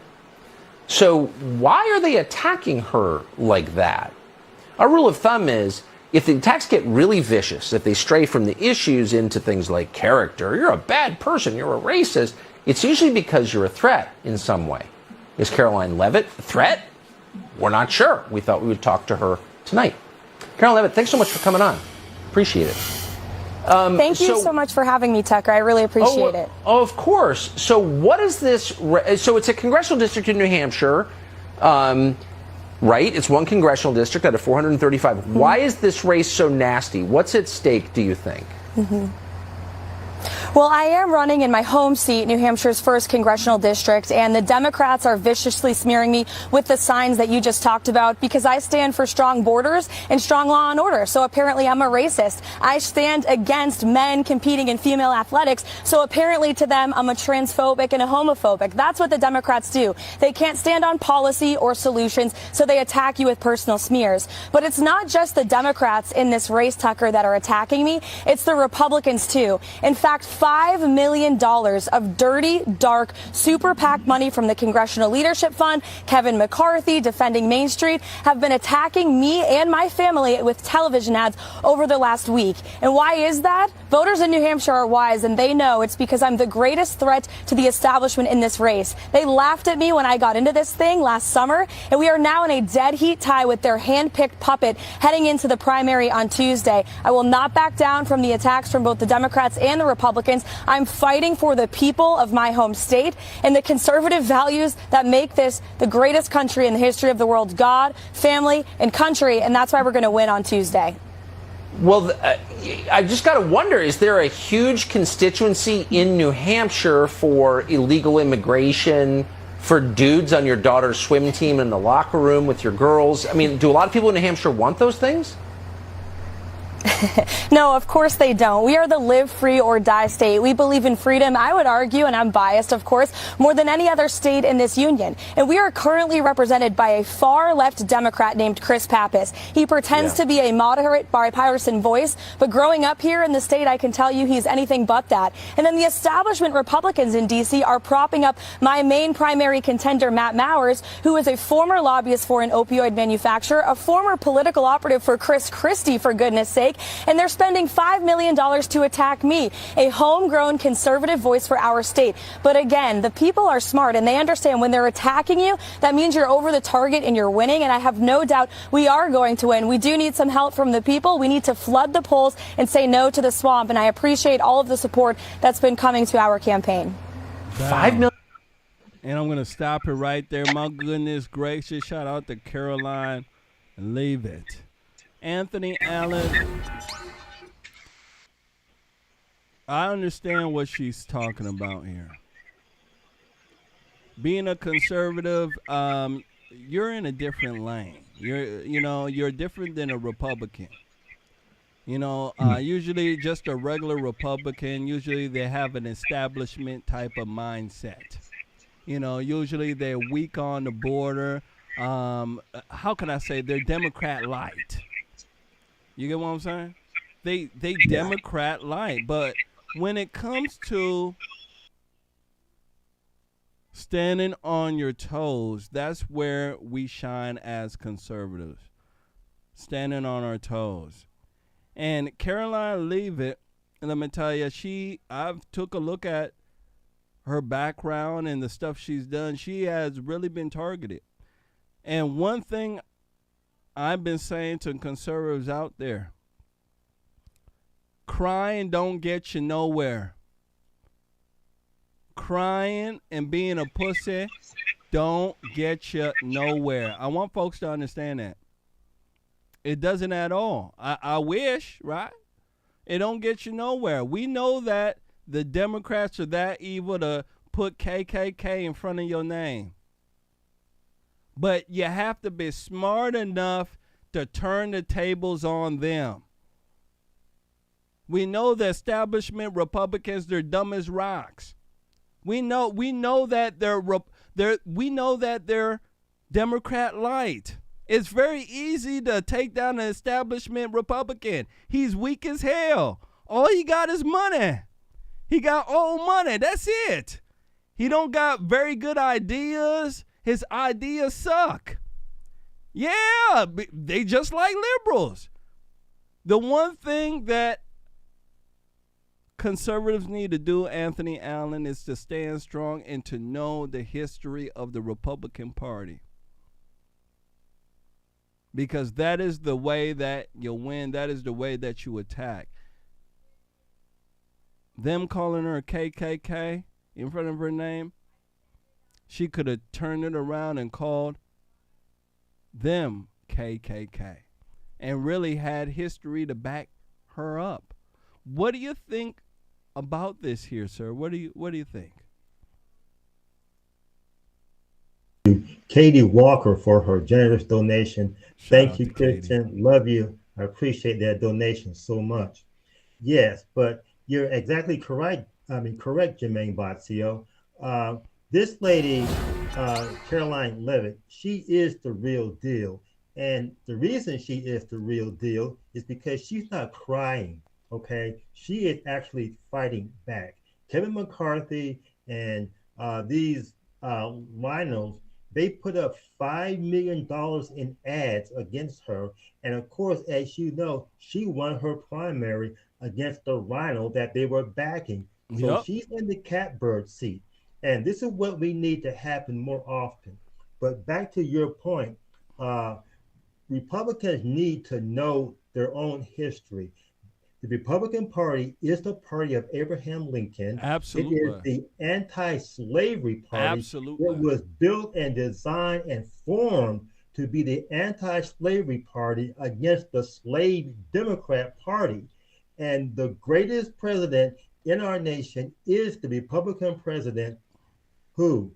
So why are they attacking her like that? Our rule of thumb is if the attacks get really vicious, if they stray from the issues into things like character, you're a bad person, you're a racist, it's usually because you're a threat in some way. Is Caroline Leavitt a threat? We're not sure. We thought we would talk to her tonight. Caroline Leavitt, thanks so much for coming on. Appreciate it. Thank you so much for having me, Tucker. I really appreciate it. Oh, of course. So what is this? So it's a congressional district in New Hampshire, right? It's one congressional district out of 435. Mm-hmm. Why is this race so nasty? What's at stake, do you think? Mm-hmm. Well, I am running in my home seat, New Hampshire's 1st congressional district, and the Democrats are viciously smearing me with the signs that you just talked about because I stand for strong borders and strong law and order. So apparently I'm a racist. I stand against men competing in female athletics. So apparently to them, I'm a transphobic and a homophobic. That's what the Democrats do. They can't stand on policy or solutions, so they attack you with personal smears. But it's not just the Democrats in this race, Tucker, that are attacking me. It's the Republicans, too. In fact, $5 million of dirty, dark, super PAC money from the Congressional Leadership Fund, Kevin McCarthy, Defending Main Street, have been attacking me and my family with television ads over the last week. And why is that? Voters in New Hampshire are wise, and they know it's because I'm the greatest threat to the establishment in this race. They laughed at me when I got into this thing last summer, and we are now in a dead heat tie with their hand-picked puppet heading into the primary on Tuesday. I will not back down from the attacks from both the Democrats and the Republicans. I'm fighting for the people of my home state and the conservative values that make this the greatest country in the history of the world: God, family, and country. And that's why we're going to win on Tuesday. Well, I just got to wonder, is there a huge constituency in New Hampshire for illegal immigration, for dudes on your daughter's swim team in the locker room with your girls? I mean, do a lot of people in New Hampshire want those things? No, of course they don't. We are the live free or die state. We believe in freedom, I would argue, and I'm biased, of course, more than any other state in this union. And we are currently represented by a far left Democrat named Chris Pappas. He pretends to be a moderate bipartisan voice, but growing up here in the state, I can tell you he's anything but that. And then the establishment Republicans in D.C. are propping up my main primary contender, Matt Mowers, who is a former lobbyist for an opioid manufacturer, a former political operative for Chris Christie, for goodness sake. And they're spending $5 million to attack me, a homegrown conservative voice for our state. But again, the people are smart and they understand when they're attacking you, that means you're over the target and you're winning. And I have no doubt we are going to win. We do need some help from the people. We need to flood the polls and say no to the swamp. And I appreciate all of the support that's been coming to our campaign. $5 million. And I'm going to stop it right there. My goodness gracious. Shout out to Caroline Leavitt. Anthony Allen, I understand what she's talking about here. Being a conservative, you're in a different lane. You're different than a Republican. Usually just a regular Republican, usually they have an establishment type of mindset. Usually they're weak on the border. How can I say they're Democrat light? You get what I'm saying? They Democrat light, but when it comes to standing on your toes, that's where we shine as conservatives. Standing on our toes. And Caroline Leavitt, let me tell you, I've took a look at her background and the stuff she's done. She has really been targeted. And one thing I've been saying to conservatives out there, crying don't get you nowhere. Crying and being a pussy don't get you nowhere. I want folks to understand that. It doesn't at all. I wish, right? It don't get you nowhere. We know that the Democrats are that evil to put KKK in front of your name. But you have to be smart enough to turn the tables on them. We know the establishment Republicans, they're dumb as rocks. We know that they're Democrat light. It's very easy to take down an establishment Republican. He's weak as hell. All he got is money. He got old money. That's it. He don't got very good ideas. His ideas suck. Yeah, they just like liberals. The one thing that conservatives need to do, Anthony Allen, is to stand strong and to know the history of the Republican Party. Because that is the way that you win. That is the way that you attack. Them calling her a KKK in front of her name, she could have turned it around and called them KKK and really had history to back her up. What do you think about this here, sir? What do you think? Katie Walker for her generous donation. Thank you, Christian. Katie. Love you. I appreciate that donation so much. Yes, but you're exactly correct. Correct, Jermain Botsio. This lady, Caroline Levitt, she is the real deal. And the reason she is the real deal is because she's not crying, okay? She is actually fighting back. Kevin McCarthy and these rhinos, they put up $5 million in ads against her. And of course, as you know, she won her primary against the rhino that they were backing. So she's in the catbird seat. And this is what we need to happen more often. But back to your point, Republicans need to know their own history. The Republican Party is the party of Abraham Lincoln. Absolutely. It is the anti-slavery party. Absolutely. It was built and designed and formed to be the anti-slavery party against the slave Democrat Party. And the greatest president in our nation is the Republican president who?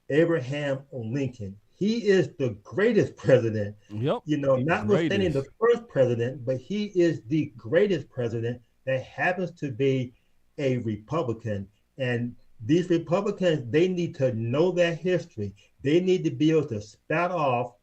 Abraham Lincoln. He is the greatest president. Yep. You know, notwithstanding the first president, but he is the greatest president that happens to be a Republican. And these Republicans, they need to know that history. They need to be able to spout off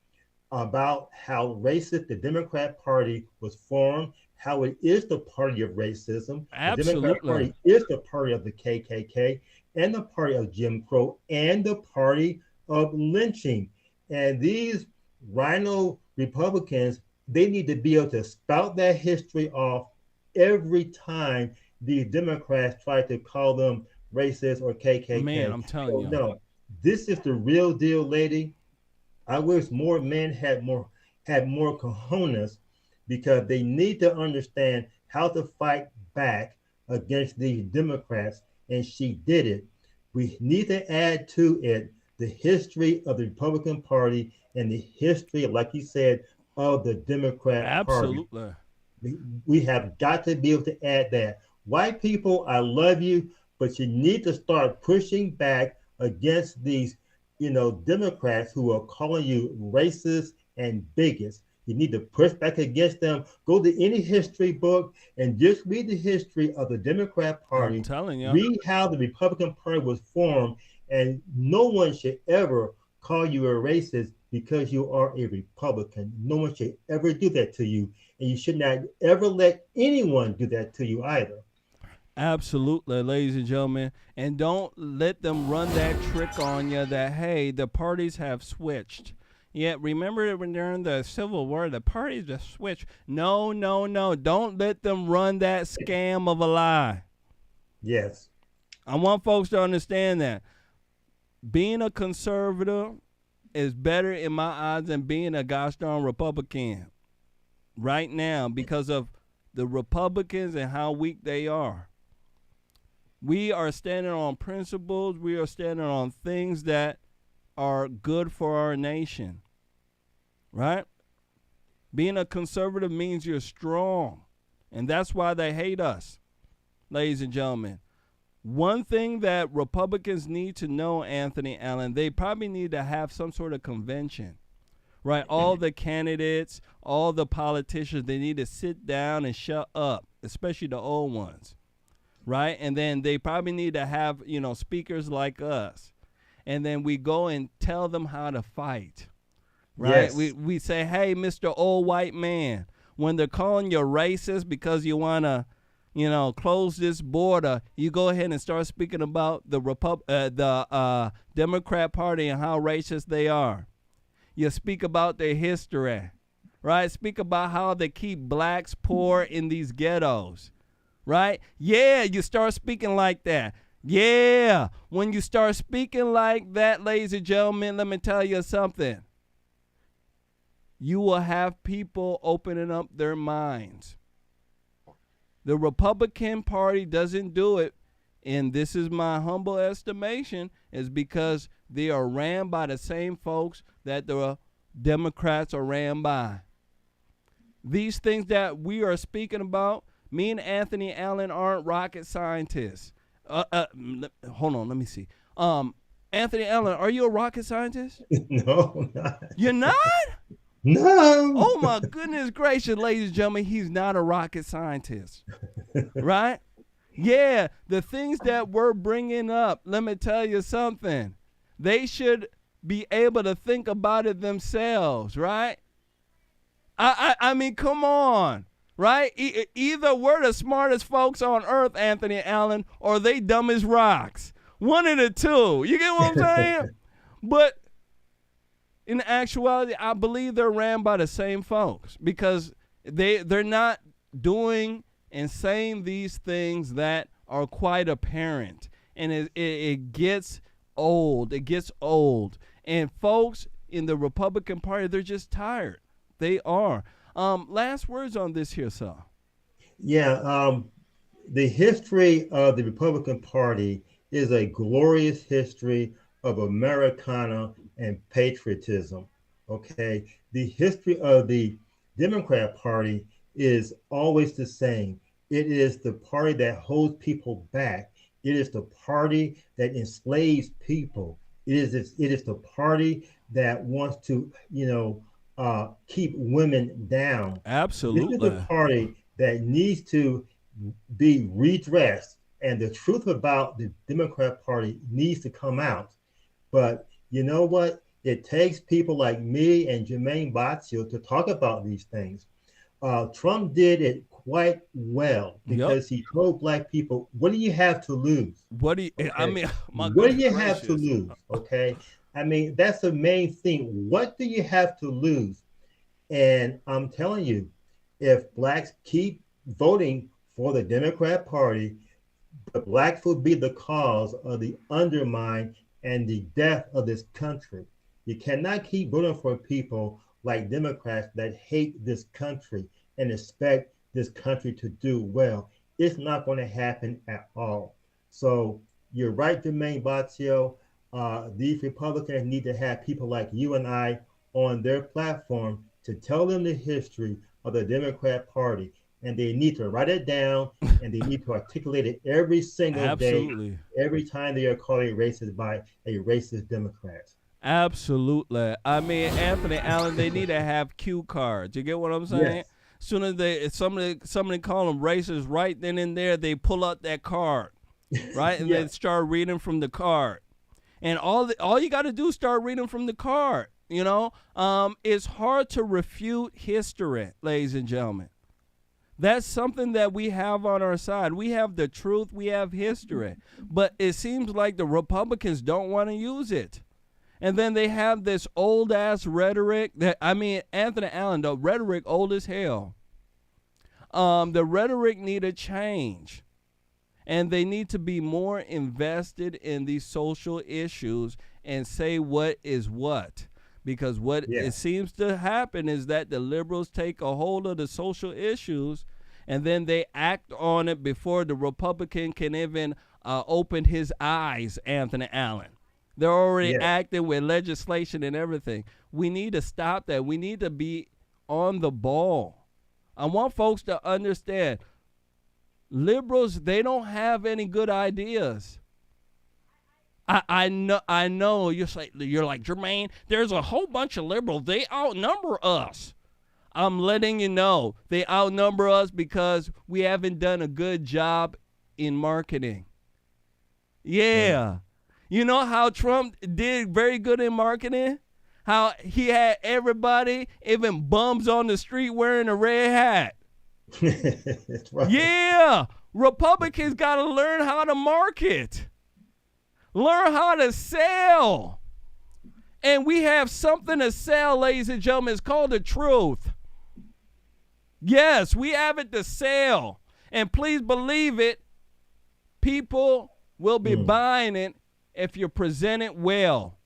about how racist the Democrat Party was formed, how it is the party of racism. Absolutely. The Democrat Party is the party of the KKK and the party of Jim Crow and the party of lynching. And these rhino Republicans, they need to be able to spout that history off every time these Democrats try to call them racist or KKK. Man, I'm telling you. No, this is the real deal, lady. I wish more men had more cojones, because they need to understand how to fight back against these Democrats, and she did it. We need to add to it the history of the Republican Party and the history, like you said, of the Democrat Party. Absolutely. We have got to be able to add that. White people, I love you, but you need to start pushing back against these, Democrats who are calling you racist and bigots. You need to push back against them. Go to any history book and just read the history of the Democrat Party. I'm telling you. Read how the Republican Party was formed, and no one should ever call you a racist because you are a Republican. No one should ever do that to you, and you should not ever let anyone do that to you either. Absolutely, ladies and gentlemen. And don't let them run that trick on you that, hey, the parties have switched. Yeah, remember when during the Civil War, the parties just switched. No. Don't let them run that scam of a lie. Yes. I want folks to understand that. Being a conservative is better in my eyes than being a gosh darn Republican right now because of the Republicans and how weak they are. We are standing on principles. We are standing on things that are good for our nation, right? Being a conservative means you're strong, and that's why they hate us, ladies and gentlemen. One thing that Republicans need to know, Anthony Allen, they probably need to have some sort of convention, right? All the candidates, all the politicians, they need to sit down and shut up, especially the old ones, right? And then they probably need to have, speakers like us. And then we go and tell them how to fight, right? Yes. We say, hey, Mr. Old White Man, when they're calling you racist because you want to close this border, you go ahead and start speaking about the Democrat Party and how racist they are. You speak about their history, right? Speak about how they keep blacks poor in these ghettos, right? Yeah, you start speaking like that. Yeah, when you start speaking like that, ladies and gentlemen, let me tell you something. You will have people opening up their minds. The Republican Party doesn't do it, and this is my humble estimation, is because they are ran by the same folks that the Democrats are ran by. These things that we are speaking about, me and Anthony Allen aren't rocket scientists. Hold on, let me see. Anthony Allen, are you a rocket scientist? No, I'm not. You're not? No. Oh my goodness gracious, ladies and gentlemen, he's not a rocket scientist, right? Yeah, the things that we're bringing up, let me tell you something. They should be able to think about it themselves, right? I mean, come on, right? Either we're the smartest folks on earth, Anthony Allen, or they dumb as rocks. One of the two. You get what I'm saying? But in actuality, I believe they're ran by the same folks because they're not doing and saying these things that are quite apparent. And it gets old. It gets old. And folks in the Republican Party, they're just tired. They are. Last words on this here, sir. Yeah, the history of the Republican Party is a glorious history of Americana and patriotism. Okay, the history of the Democrat Party is always the same. It is the party that holds people back. It is the party that enslaves people. It is the party that wants to, keep women down. Absolutely. This is the party that needs to be redressed, and the truth about the Democrat Party needs to come out. But you know what? It takes people like me and Jermain Botsio to talk about these things. Trump did it quite well because he told black people, what do you have to lose? What do you, okay? I mean, what do you have to lose? Okay. I mean, that's the main thing. What do you have to lose? And I'm telling you, if blacks keep voting for the Democrat Party, the blacks will be the cause of the undermine and the death of this country. You cannot keep voting for people like Democrats that hate this country and expect this country to do well. It's not going to happen at all. So you're right, Jermain Botsio. These Republicans need to have people like you and I on their platform to tell them the history of the Democrat Party. And they need to write it down and they need to articulate it every single day, every time they are called a racist by a racist Democrat. Absolutely. I mean, Anthony Allen, they need to have cue cards. You get what I'm saying? Yes. As soon as somebody call them racist, right then and there, they pull out that card, right? And they start reading from the card. And all you got to do is start reading from the card, It's hard to refute history, ladies and gentlemen. That's something that we have on our side. We have the truth. We have history. But it seems like the Republicans don't want to use it. And then they have this old-ass rhetoric. Anthony Allen, the rhetoric old as hell. The rhetoric need a change. And they need to be more invested in these social issues and say what is what. Because what it seems to happen is that the liberals take a hold of the social issues and then they act on it before the Republican can even open his eyes, Anthony Allen. They're already acting with legislation and everything. We need to stop that. We need to be on the ball. I want folks to understand, liberals, they don't have any good ideas. I know you're like, Jermain, there's a whole bunch of liberals. They outnumber us. I'm letting you know they outnumber us because we haven't done a good job in marketing. Yeah. You know how Trump did very good in marketing? How he had everybody, even bums on the street, wearing a red hat. That's right. Yeah. Republicans got to learn how to market, learn how to sell. And we have something to sell, ladies and gentlemen. It's called the truth. Yes, we have it to sell. And please believe it, people will be buying it if you present it well.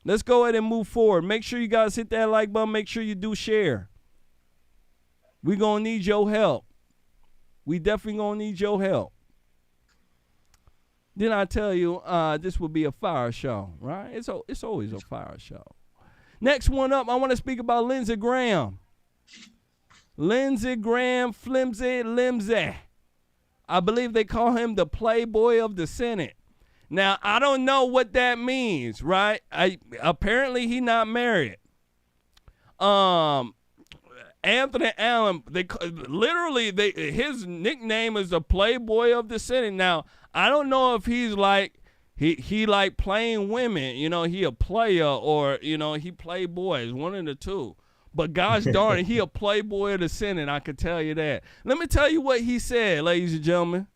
Let's go ahead and move forward. Make sure you guys hit that like button. Make sure you do share. We're going to need your help. We definitely going to need your help. Didn't I tell you this would be a fire show, right? It's always a fire show. Next one up, I want to speak about Lindsey Graham. Lindsey Graham, flimsy, limsy. I believe they call him the playboy of the Senate. Now, I don't know what that means, right? Apparently, he not married. Anthony Allen, his nickname is the playboy of the Senate. Now, I don't know if he's like, he like playing women, he a player, or, he play boys, one of the two. But gosh darn it, he a playboy of the Senate, I can tell you that. Let me tell you what he said, ladies and gentlemen.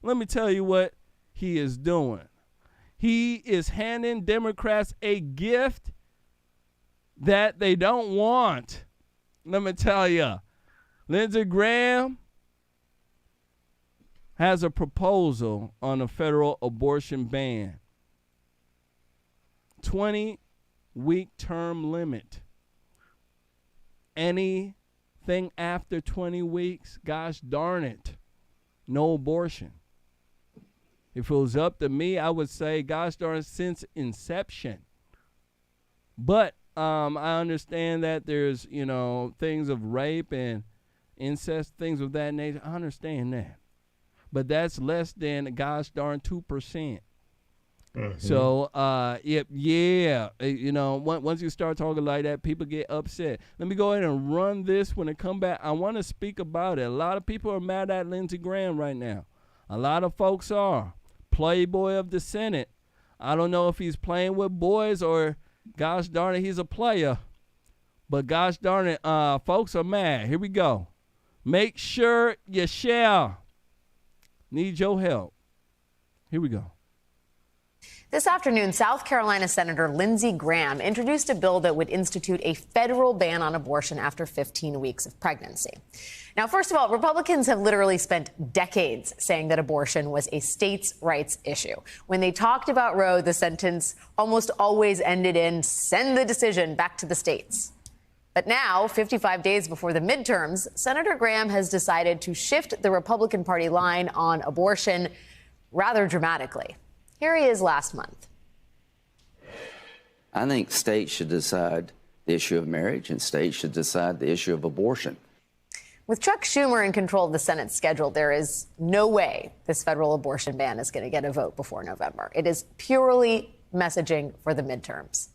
Let me tell you what he is doing. He is handing Democrats a gift that they don't want. Let me tell you, Lindsey Graham has a proposal on a federal abortion ban. 20-week term limit. Anything after 20 weeks, gosh darn it, no abortion. If it was up to me, I would say, gosh darn it, since inception. But I understand that there's, things of rape and incest, things of that nature. I understand that. But that's less than a gosh darn 2%. So, once you start talking like that, people get upset. Let me go ahead and run this. When it come back, I want to speak about it. A lot of people are mad at Lindsey Graham right now. A lot of folks are. Playboy of the Senate. I don't know if he's playing with boys or, gosh darn it, he's a player. But gosh darn it, folks are mad. Here we go. Make sure you share. Need your help. Here we go. This afternoon, South Carolina Senator Lindsey Graham introduced a bill that would institute a federal ban on abortion after 15 weeks of pregnancy. Now, first of all, Republicans have literally spent decades saying that abortion was a states' rights issue. When they talked about Roe, the sentence almost always ended in send the decision back to the states. But now, 55 days before the midterms, Senator Graham has decided to shift the Republican Party line on abortion rather dramatically. Here he is last month. I think states should decide the issue of marriage, and states should decide the issue of abortion. With Chuck Schumer in control of the Senate schedule, there is no way this federal abortion ban is going to get a vote before November. It is purely messaging for the midterms.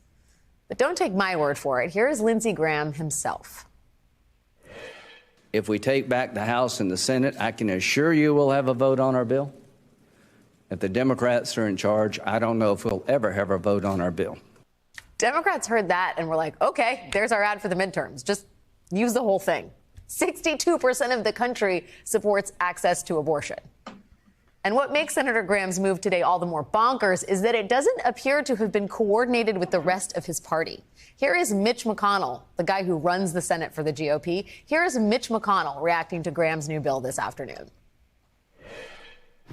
But don't take my word for it. Here is Lindsey Graham himself. If we take back the House and the Senate, I can assure you we'll have a vote on our bill. If the Democrats are in charge, I don't know if we'll ever have a vote on our bill. Democrats heard that and were like, okay, there's our ad for the midterms. Just use the whole thing. 62% of the country supports access to abortion. And what makes Senator Graham's move today all the more bonkers is that it doesn't appear to have been coordinated with the rest of his party. Here is Mitch McConnell, the guy who runs the Senate for the GOP. Here is Mitch McConnell reacting to Graham's new bill this afternoon.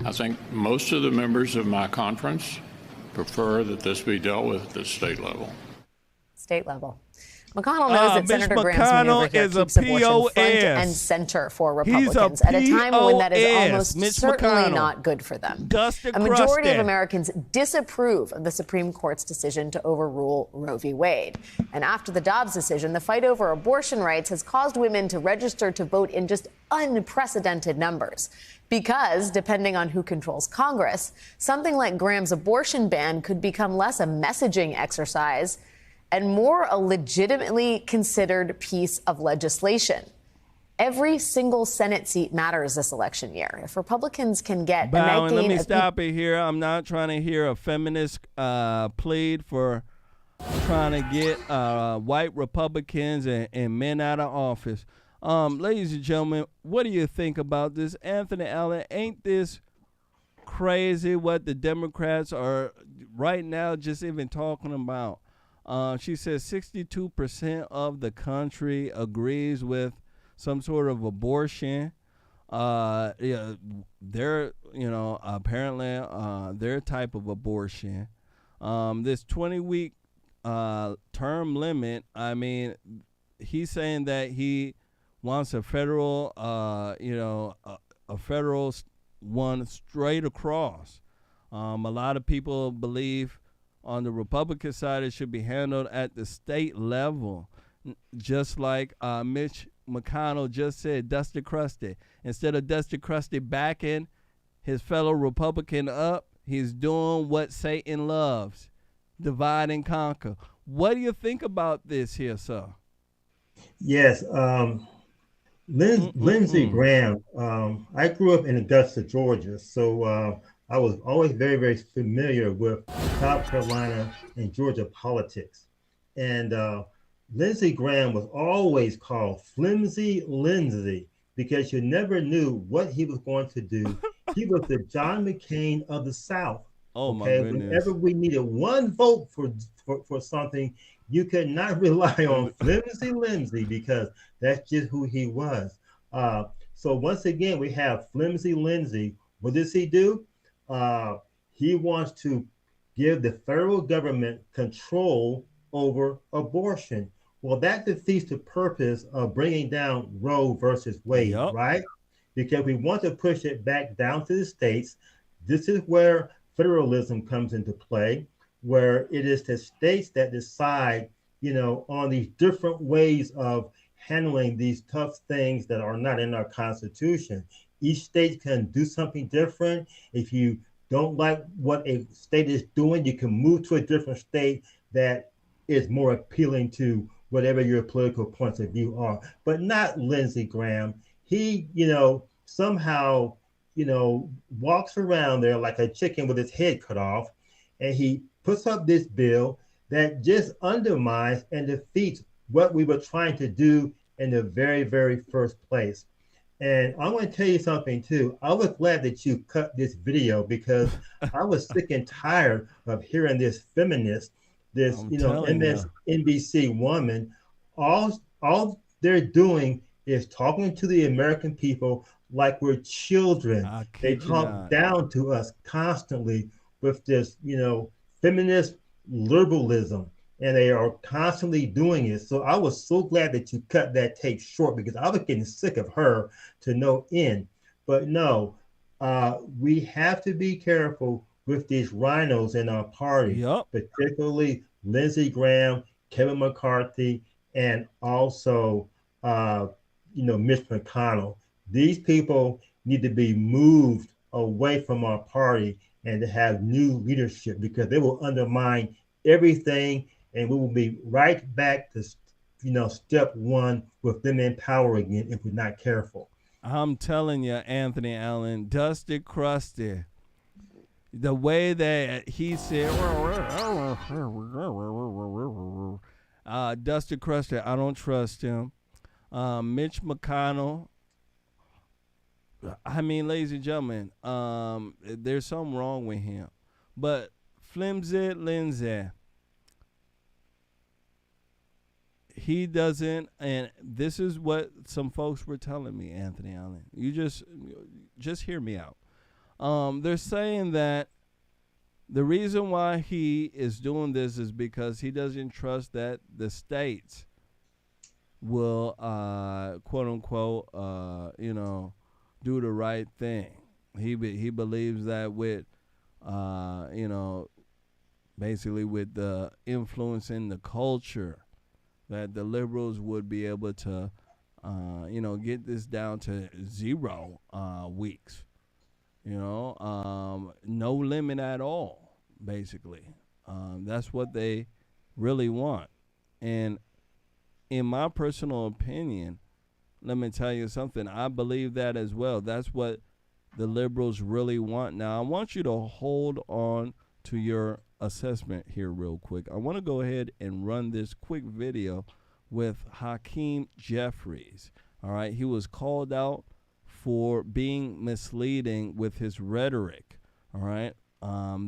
I think most of the members of my conference prefer that this be dealt with at the state level. State level. McConnell knows that Senator Graham's move over here keeps abortion front and center for Republicans at a time when that is almost certainly not good for them. A majority of Americans disapprove of the Supreme Court's decision to overrule Roe v. Wade. And after the Dobbs decision, the fight over abortion rights has caused women to register to vote in just unprecedented numbers. Because, depending on who controls Congress, something like Graham's abortion ban could become less a messaging exercise and more a legitimately considered piece of legislation. Every single Senate seat matters this election year. If Republicans can get a night gain, let me stop it here. I'm not trying to hear a feminist plead for trying to get white Republicans and men out of office. Ladies and gentlemen, what do you think about this? Anthony Allen, ain't this crazy what the Democrats are right now just even talking about? She says 62% of the country agrees with some sort of abortion. Yeah, they're, apparently their type of abortion. This 20-week term limit, I mean, he's saying that he wants a federal, a federal one straight across. A lot of people believe on the Republican side it should be handled at the state level, just like Mitch McConnell just said, Dusty Crusty. Instead of Dusty Crusty backing his fellow Republican up, he's doing what Satan loves, divide and conquer. What do you think about this here, sir? Yes, Lindsey Graham. I grew up in Augusta, Georgia, so I was always very, very familiar with South Carolina and Georgia politics. And Lindsey Graham was always called Flimsy Lindsey because you never knew what he was going to do. He was the John McCain of the South. Oh, my goodness. Whenever we needed one vote for something, you could not rely on Flimsy Lindsey because that's just who he was. So once again, we have Flimsy Lindsey. What does he do? He wants to give the federal government control over abortion. Well, that defeats the purpose of bringing down Roe versus Wade, right? Because we want to push it back down to the states. This is where federalism comes into play, where it is the states that decide, on these different ways of handling these tough things that are not in our Constitution. Each state can do something different. If you don't like what a state is doing, you can move to a different state that is more appealing to whatever your political points of view are. But not Lindsey Graham. He, somehow, walks around there like a chicken with his head cut off, and he puts up this bill that just undermines and defeats what we were trying to do in the very, very first place. And I'm going to tell you something too. I was glad that you cut this video because I was sick and tired of hearing this feminist, this, MSNBC woman. All they're doing is talking to the American people like we're children. They talk down to us constantly with this, feminist liberalism, and they are constantly doing it. So I was so glad that you cut that tape short because I was getting sick of her to no end. But no, we have to be careful with these rhinos in our party, particularly Lindsey Graham, Kevin McCarthy, and also, Mitch McConnell. These people need to be moved away from our party and to have new leadership because they will undermine everything, and we will be right back to, step one with them in power again if we're not careful. I'm telling you, Anthony Allen, Dusty Crusty, the way that he said, Dusty Crusty, I don't trust him. Mitch McConnell, I mean, ladies and gentlemen, there's something wrong with him. But Flimsy Lindsey, he doesn't, and this is what some folks were telling me, Anthony Allen. You just hear me out. They're saying that the reason why he is doing this is because he doesn't trust that the states will, quote unquote, do the right thing. He believes that with, basically with the influence in the culture, that the liberals would be able to, get this down to 0 weeks. No limit at all, basically. That's what they really want. And in my personal opinion, let me tell you something. I believe that as well. That's what the liberals really want. Now, I want you to hold on to your assessment here real quick. I want to go ahead and run this quick video with Hakeem Jeffries. All right, he was called out for being misleading with his rhetoric. All right,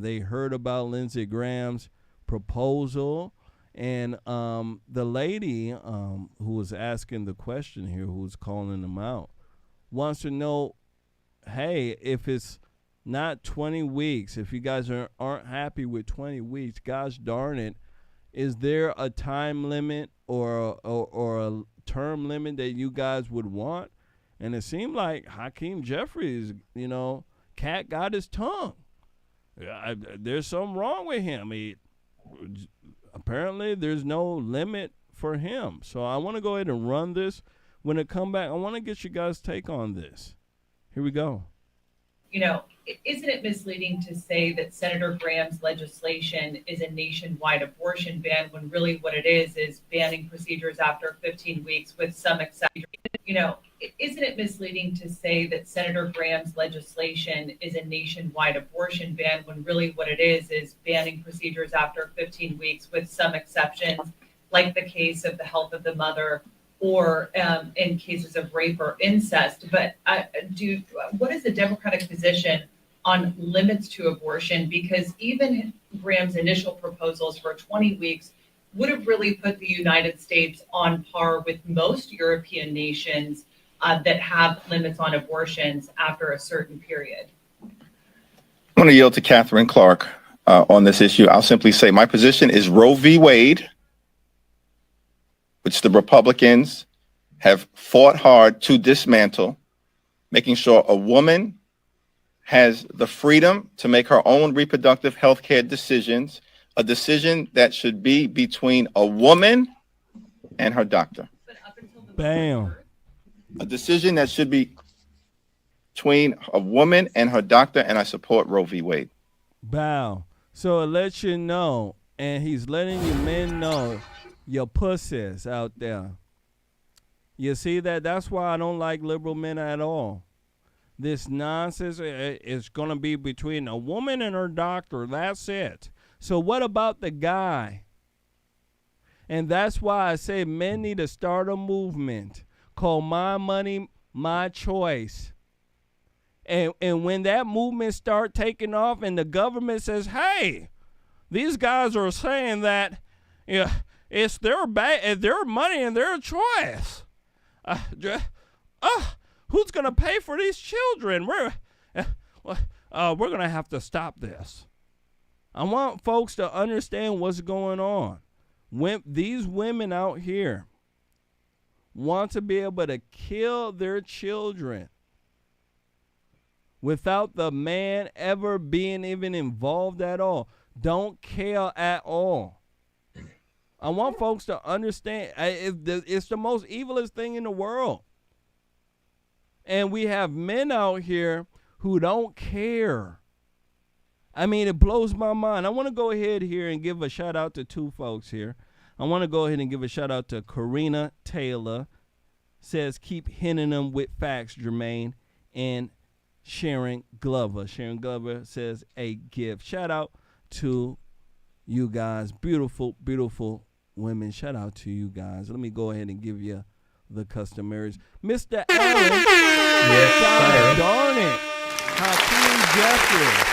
they heard about Lindsey Graham's proposal, and the lady who was asking the question here, who was calling him out, wants to know, hey, if it's not 20 weeks, if you guys aren't happy with 20 weeks, gosh darn it, is there a time limit or a term limit that you guys would want? And it seemed like Hakeem Jeffries, cat got his tongue. There's something wrong with him. Apparently there's no limit for him. So I want to go ahead and run this. When it come back, I want to get you guys' take on this. Here we go. Isn't it misleading to say that Senator Graham's legislation is a nationwide abortion ban when really what it is banning procedures after 15 weeks with some exceptions? Isn't it misleading to say that Senator Graham's legislation is a nationwide abortion ban when really what it is banning procedures after 15 weeks with some exceptions, like the case of the health of the mother or in cases of rape or incest? But what is the Democratic position on limits to abortion? Because even Graham's initial proposals for 20 weeks would have really put the United States on par with most European nations that have limits on abortions after a certain period. I'm going to yield to Catherine Clark on this issue. I'll simply say my position is Roe v. Wade, which the Republicans have fought hard to dismantle, making sure a woman has the freedom to make her own reproductive health care decisions, a decision that should be between a woman and her doctor. Bam. A decision that should be between a woman and her doctor, and I support Roe v. Wade. Bow. So it lets you know, and he's letting you men know, your pussies out there. You see that? That's why I don't like liberal men at all. This nonsense is going to be between a woman and her doctor. That's it. So what about the guy? And that's why I say men need to start a movement called My Money, My Choice. And when that movement start taking off and the government says, hey, these guys are saying that it's their money and their choice. Who's going to pay for these children? We're going to have to stop this. I want folks to understand what's going on. When these women out here want to be able to kill their children without the man ever being even involved at all, don't care at all. I want folks to understand it's the most evilest thing in the world. And we have men out here who don't care. I mean, it blows my mind. I want to go ahead here and give a shout out to two folks here. I want to go ahead and give a shout out to Karina Taylor, says keep hitting them with facts, Jermain, and Sharon Glover. Sharon Glover says a gift. Shout out to you guys, beautiful, beautiful women. Shout out to you guys. Let me go ahead and give you the customaries. Mr. Allen, yes, darn it, Hakeem Jeffries.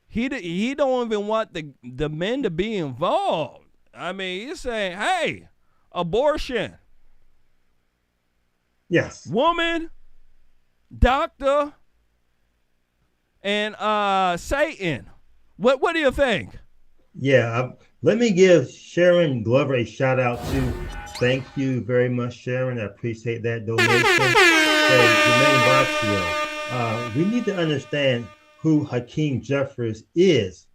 He don't even want the men to be involved. I mean, he's saying, hey, abortion. Yes. Woman, doctor, and Satan. What do you think? Yeah, let me give Sharon Glover a shout out too. Thank you very much, Sharon. I appreciate that donation. Jermain Botsio, we need to understand who Hakeem Jeffries is.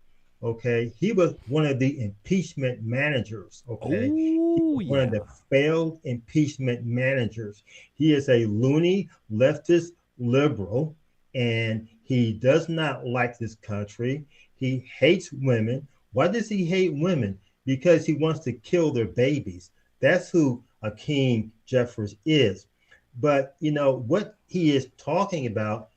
Okay, he was one of the impeachment managers. Okay, one of the failed impeachment managers. He is a loony leftist liberal, and he does not like this country. He hates women. Why does he hate women? Because he wants to kill their babies. That's who Hakeem Jeffries is. But what he is talking about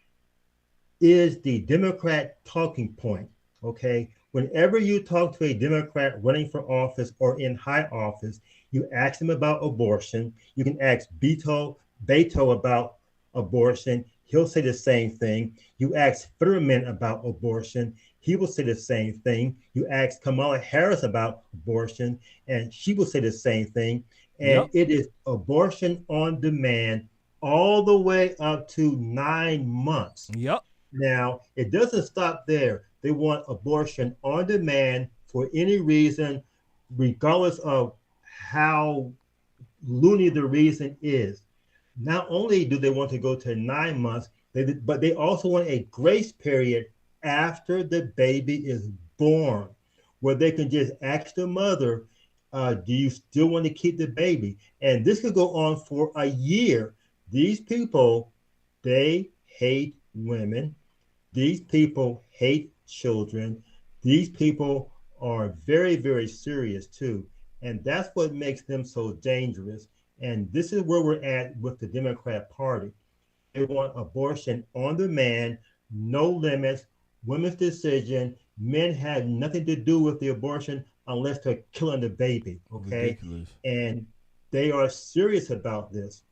is the Democrat talking point. Okay, Whenever you talk to a Democrat running for office or in high office, you ask them about abortion. You can ask Beto about abortion. He'll say the same thing. You ask Fetterman about abortion. He will say the same thing. You ask Kamala Harris about abortion, and she will say the same thing. And it is abortion on demand all the way up to 9 months. Yep. Now, it doesn't stop there. They want abortion on demand for any reason, regardless of how loony the reason is. Not only do they want to go to 9 months, but they also want a grace period after the baby is born, where they can just ask the mother, do you still want to keep the baby? And this could go on for a year. These people, they hate women. These people hate children. These people are very, very serious too. And that's what makes them so dangerous. And this is where we're at with the Democrat Party. They want abortion on demand, no limits, women's decision. Men had nothing to do with the abortion unless they're killing the baby, okay? Ridiculous. And they are serious about this.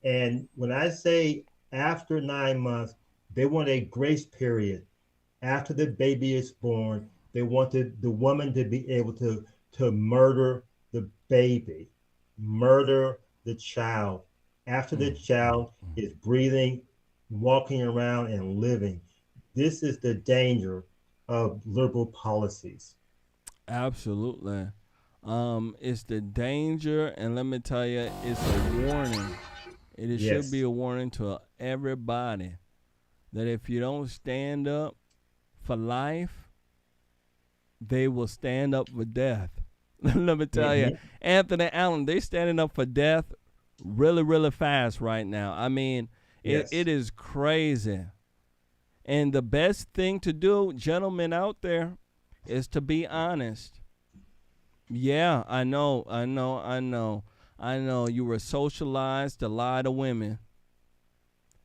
And when I say after 9 months, they want a grace period. After the baby is born, they want the woman to be able to murder the baby, murder the child. After the child is breathing, walking around, and living. This is the danger of liberal policies. Absolutely. It's the danger, and let me tell you, it's a warning. It should be a warning to everybody that if you don't stand up for life, they will stand up for death. Let me tell you, Anthony Allen, they're standing up for death really, really fast right now. I mean, it is crazy. And the best thing to do, gentlemen out there, is to be honest. Yeah, I know. You were socialized to lie to women.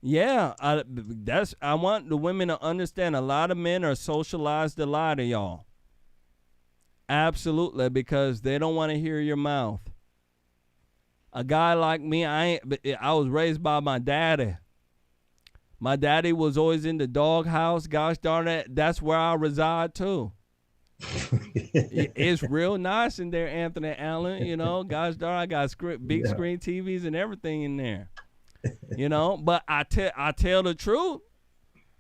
Yeah, I want the women to understand a lot of men are socialized to lie to y'all. Absolutely, because they don't want to hear your mouth. A guy like me, I was raised by my daddy. My daddy was always in the doghouse. Gosh darn it, that's where I reside too. It's real nice in there, Anthony Allen. You know, gosh darn, I got big screen TVs and everything in there. You know, but I tell the truth.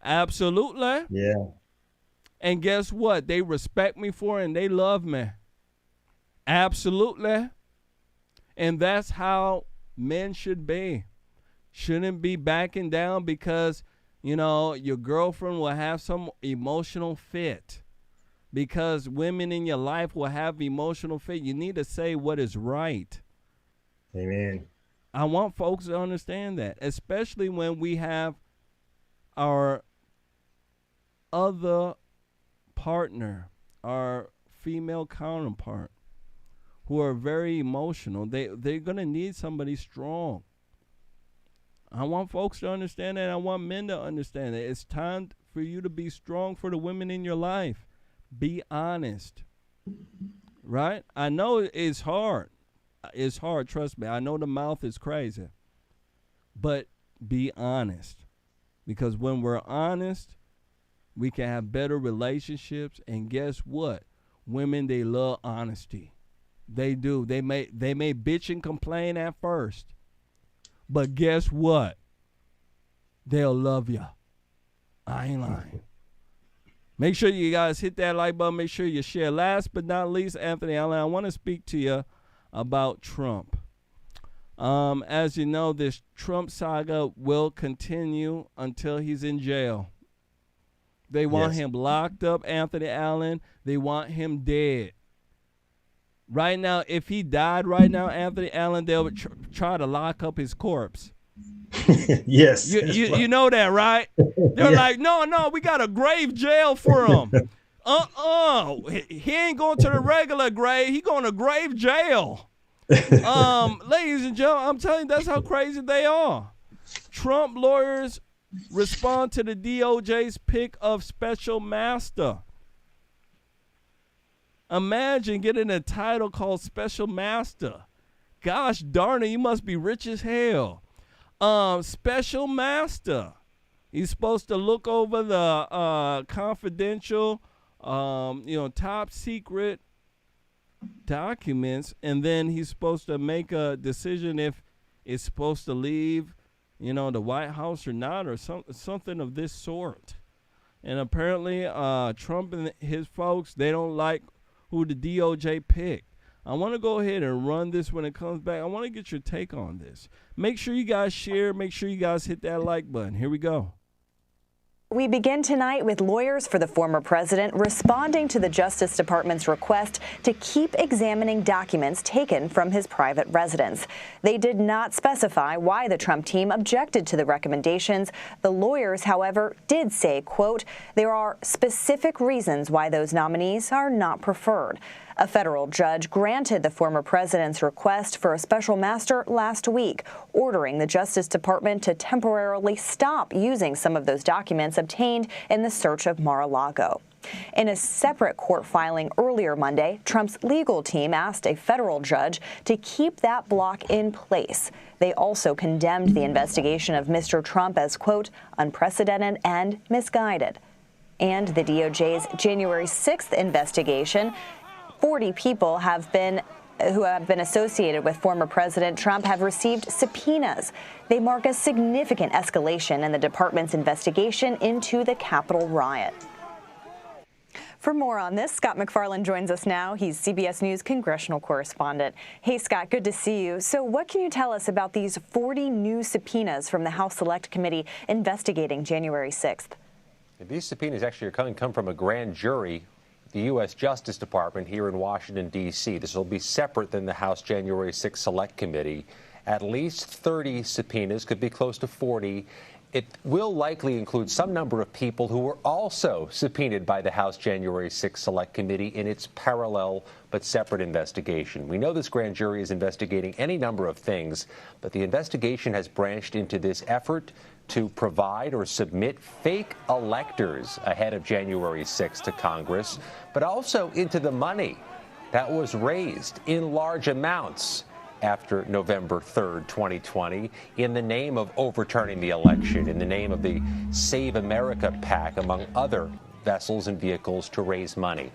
Absolutely. Yeah. And guess what? They respect me for it and they love me. Absolutely. And that's how men should be. Shouldn't be backing down because, you know, your girlfriend will have some emotional fit. Because women in your life will have emotional fit. You need to say what is right. Amen. I want folks to understand that, especially when we have our other partner, our female counterpart, who are very emotional. They're going to need somebody strong. I want folks to understand that. I want men to understand that. It's time for you to be strong for the women in your life. Be honest. Right? I know it's hard. It's hard, trust me. I know the mouth is crazy. But be honest. Because when we're honest, we can have better relationships. And guess what? Women, they love honesty. They do. They may bitch and complain at first. But guess what? They'll love you. I ain't lying. Make sure you guys hit that like button. Make sure you share. Last but not least, Anthony Allen, I want to speak to you about Trump. As you know, this Trump saga will continue until he's in jail. They want him locked up, Anthony Allen. They want him dead. Right now, if he died right now, Anthony Allen, they'll try to lock up his corpse. Yes. You know that, right? They're like, no, we got a grave jail for him. He ain't going to the regular grave. He going to grave jail. Ladies and gentlemen, I'm telling you, that's how crazy they are. Trump lawyers respond to the DOJ's pick of special master. Imagine getting a title called Special Master. Gosh darn it, you must be rich as hell. Special Master. He's supposed to look over the confidential, top secret documents, and then he's supposed to make a decision if it's supposed to leave, the White House or not, or something of this sort. And apparently, Trump and his folks, they don't like who the DOJ picked. I want to go ahead and run this when it comes back. I want to get your take on this. Make sure you guys share. Make sure you guys hit that like button. Here we go. We begin tonight with lawyers for the former president responding to the Justice Department's request to keep examining documents taken from his private residence. They did not specify why the Trump team objected to the recommendations. The lawyers, however, did say, quote, there are specific reasons why those nominees are not preferred. A federal judge granted the former president's request for a special master last week, ordering the Justice Department to temporarily stop using some of those documents obtained in the search of Mar-a-Lago. In a separate court filing earlier Monday, Trump's legal team asked a federal judge to keep that block in place. They also condemned the investigation of Mr. Trump as, quote, unprecedented and misguided. And the DOJ's January 6th investigation, 40 people who have been associated with former President Trump have received subpoenas. They mark a significant escalation in the department's investigation into the Capitol riot. For more on this, Scott McFarland joins us now. He's CBS News congressional correspondent. Hey, Scott, good to see you. So what can you tell us about these 40 new subpoenas from the House Select Committee investigating January 6th? These subpoenas actually come from a grand jury, the U.S. Justice Department here in Washington, D.C. This will be separate than the House January 6th Select Committee. At least 30 subpoenas, could be close to 40. It will likely include some number of people who were also subpoenaed by the House January 6th Select Committee in its parallel but separate investigation. We know this grand jury is investigating any number of things, but the investigation has branched into this effort to provide or submit fake electors ahead of January 6th to Congress, but also into the money that was raised in large amounts after November 3rd, 2020, in the name of overturning the election, in the name of the Save America PAC, among other vessels and vehicles to raise money.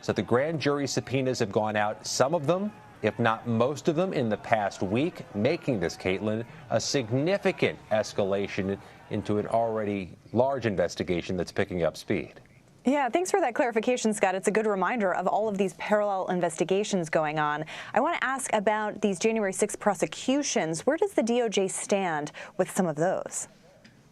So the grand jury subpoenas have gone out, some of them, if not most of them, in the past week, making this, Caitlin, a significant escalation into an already large investigation that's picking up speed. Yeah, thanks for that clarification, Scott. It's a good reminder of all of these parallel investigations going on. I want to ask about these January 6th prosecutions. Where does the DOJ stand with some of those?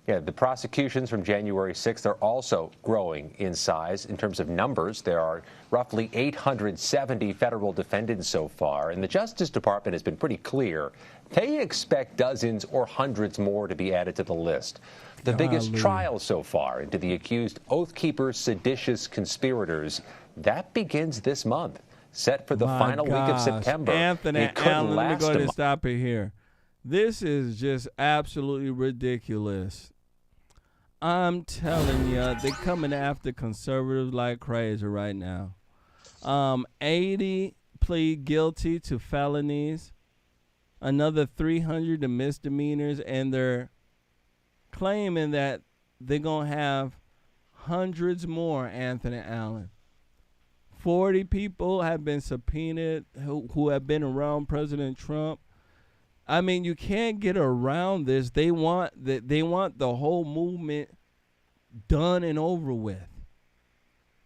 Yeah, the prosecutions from January 6th are also growing in size. In terms of numbers, there are roughly 870 federal defendants so far, and the Justice Department has been pretty clear. They expect dozens or hundreds more to be added to the list. The biggest trial so far into the accused Oath Keepers, seditious conspirators, that begins this month, set for the final week of September. Anthony Allen, let me go ahead and stop it here. This is just absolutely ridiculous. I'm telling you, they're coming after conservatives like crazy right now. 80 plead guilty to felonies, another 300 to misdemeanors, and they're claiming that they're going to have hundreds more, Anthony Allen. 40 people have been subpoenaed who have been around President Trump. I mean, you can't get around this. They want the whole movement done and over with.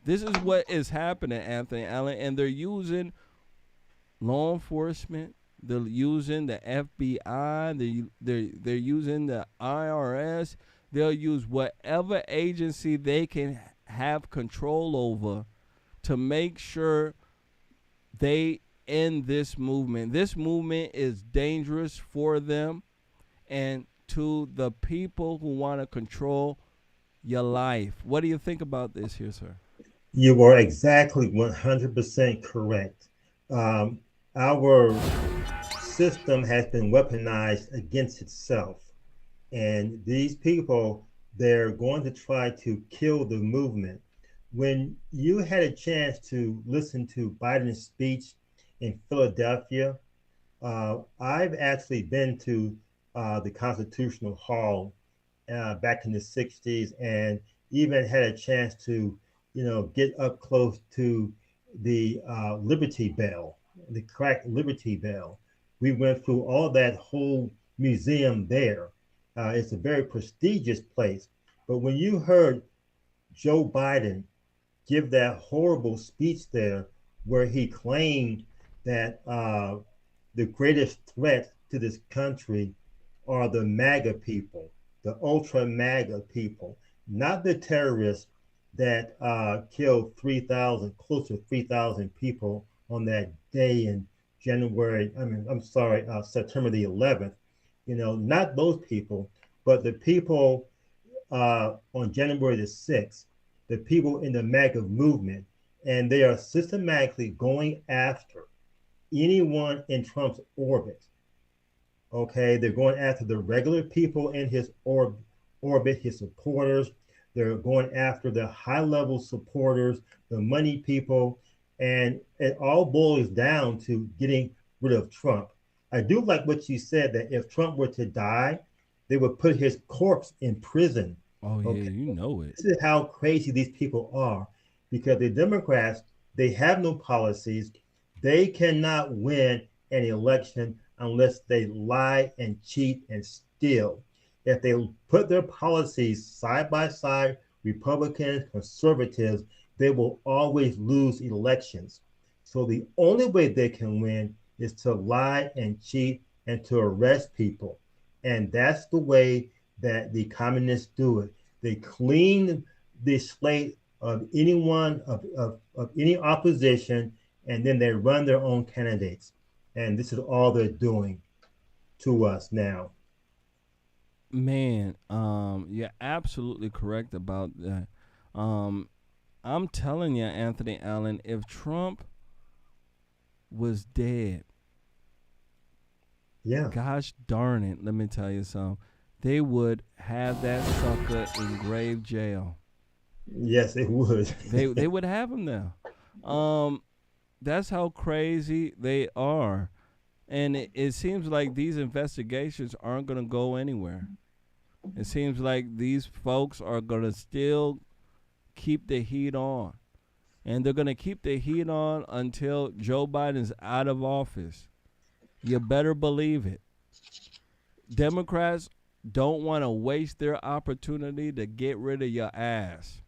This is what is happening, Anthony Allen, and they're using law enforcement. They're using the FBI. They're using the IRS. They'll use whatever agency they can have control over to make sure they end this movement. This movement is dangerous for them and to the people who want to control your life. What do you think about this here, sir? You are exactly 100% correct. Our system has been weaponized against itself. And these people, they're going to try to kill the movement. when you had a chance to listen to Biden's speech in Philadelphia, I've actually been to the Constitutional Hall back in the 60s and even had a chance to, get up close to the Liberty Bell, the cracked Liberty Bell. We went through all that whole museum there. It's a very prestigious place. But when you heard Joe Biden give that horrible speech there where he claimed that the greatest threat to this country are the MAGA people, the ultra MAGA people, not the terrorists that killed 3,000, close to 3,000 people on that day in September the 11th. Not those people, but the people on January the 6th, the people in the MAGA movement, and they are systematically going after anyone in Trump's orbit. Okay, they're going after the regular people in his orbit, his supporters. They're going after the high-level supporters, the money people, and it all boils down to getting rid of Trump. I do like what you said, that if Trump were to die, they would put his corpse in prison. Oh, yeah, okay? You know it. This is how crazy these people are, because the Democrats, they have no policies. They cannot win an election unless they lie and cheat and steal. If they put their policies side by side, Republicans, conservatives, they will always lose elections. So the only way they can win is to lie and cheat and to arrest people. And that's the way that the communists do it. They clean the slate of anyone, of any opposition, and then they run their own candidates. And this is all they're doing to us now. Man, you're absolutely correct about that. I'm telling you, Anthony Allen, if Trump was dead, gosh darn it, let me tell you something. They would have that sucker in grave jail. Yes, it would. they would have him there. That's how crazy they are. And it seems like these investigations aren't going to go anywhere. It seems like these folks are going to still keep the heat on. And they're going to keep the heat on until Joe Biden's out of office. You better believe it. Democrats don't want to waste their opportunity to get rid of your ass.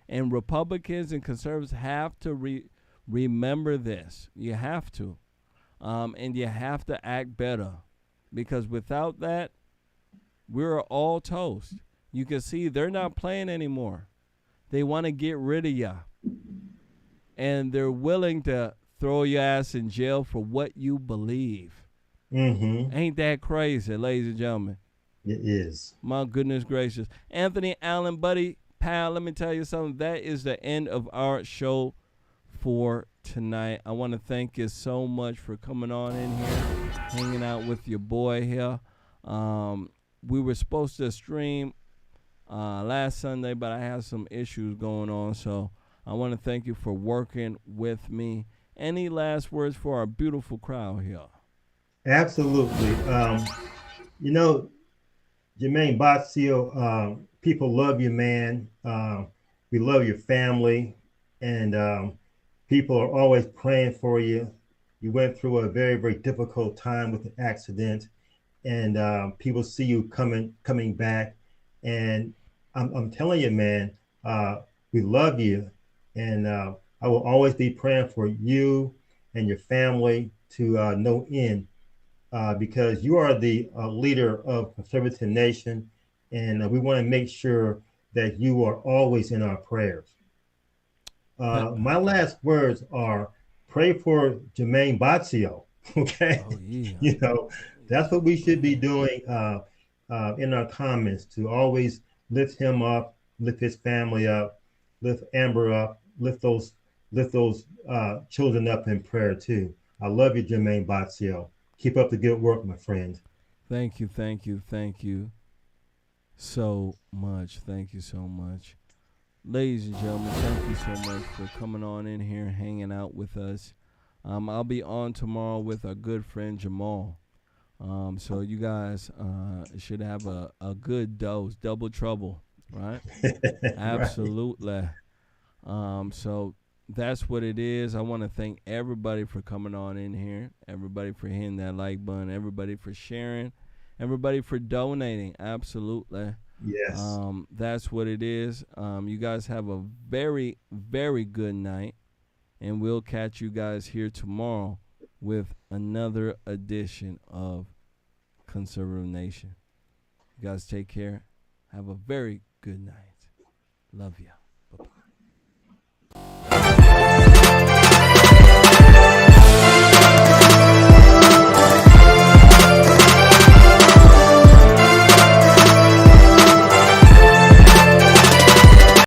And Republicans and conservatives have to remember this. You have to. And you have to act better. Because without that, we're all toast. You can see they're not playing anymore. They want to get rid of you. And they're willing to throw your ass in jail for what you believe. Mm-hmm. Ain't that crazy, ladies and gentlemen? It is. My goodness gracious. Anthony Allen, buddy, pal, let me tell you something. That is the end of our show for tonight. I want to thank you so much for coming on in here, hanging out with your boy here. We were supposed to stream last Sunday, but I had some issues going on, so I want to thank you for working with me. Any last words for our beautiful crowd here? Absolutely. Jermain Botsio, people love you, man. We love your family, and people are always praying for you. You went through a very, very difficult time with the accident, and people see you coming back. And I'm telling you, man, we love you, and I will always be praying for you and your family to no end. Because you are the leader of Conservative Nation, and we want to make sure that you are always in our prayers. My last words are pray for Jermain Botsio, okay? Oh, yeah. That's what we should be doing in our comments, to always lift him up, lift his family up, lift Amber up, lift those children up in prayer too. I love you, Jermain Botsio. Keep up the good work, my friend. Thank you so much. Thank you so much. ladies and gentlemen, thank you so much for coming on in here and hanging out with us. I'll be on tomorrow with our good friend Jamal. So you guys should have a good dose, double trouble, right? Absolutely. So that's what it is. I want to thank everybody for coming on in here, everybody for hitting that like button, everybody for sharing, everybody for donating. Absolutely. Yes. That's what it is. You guys have a very, very good night, and we'll catch you guys here tomorrow with another edition of Conservative Nation. You guys take care. Have a very good night. Love you. Bye-bye.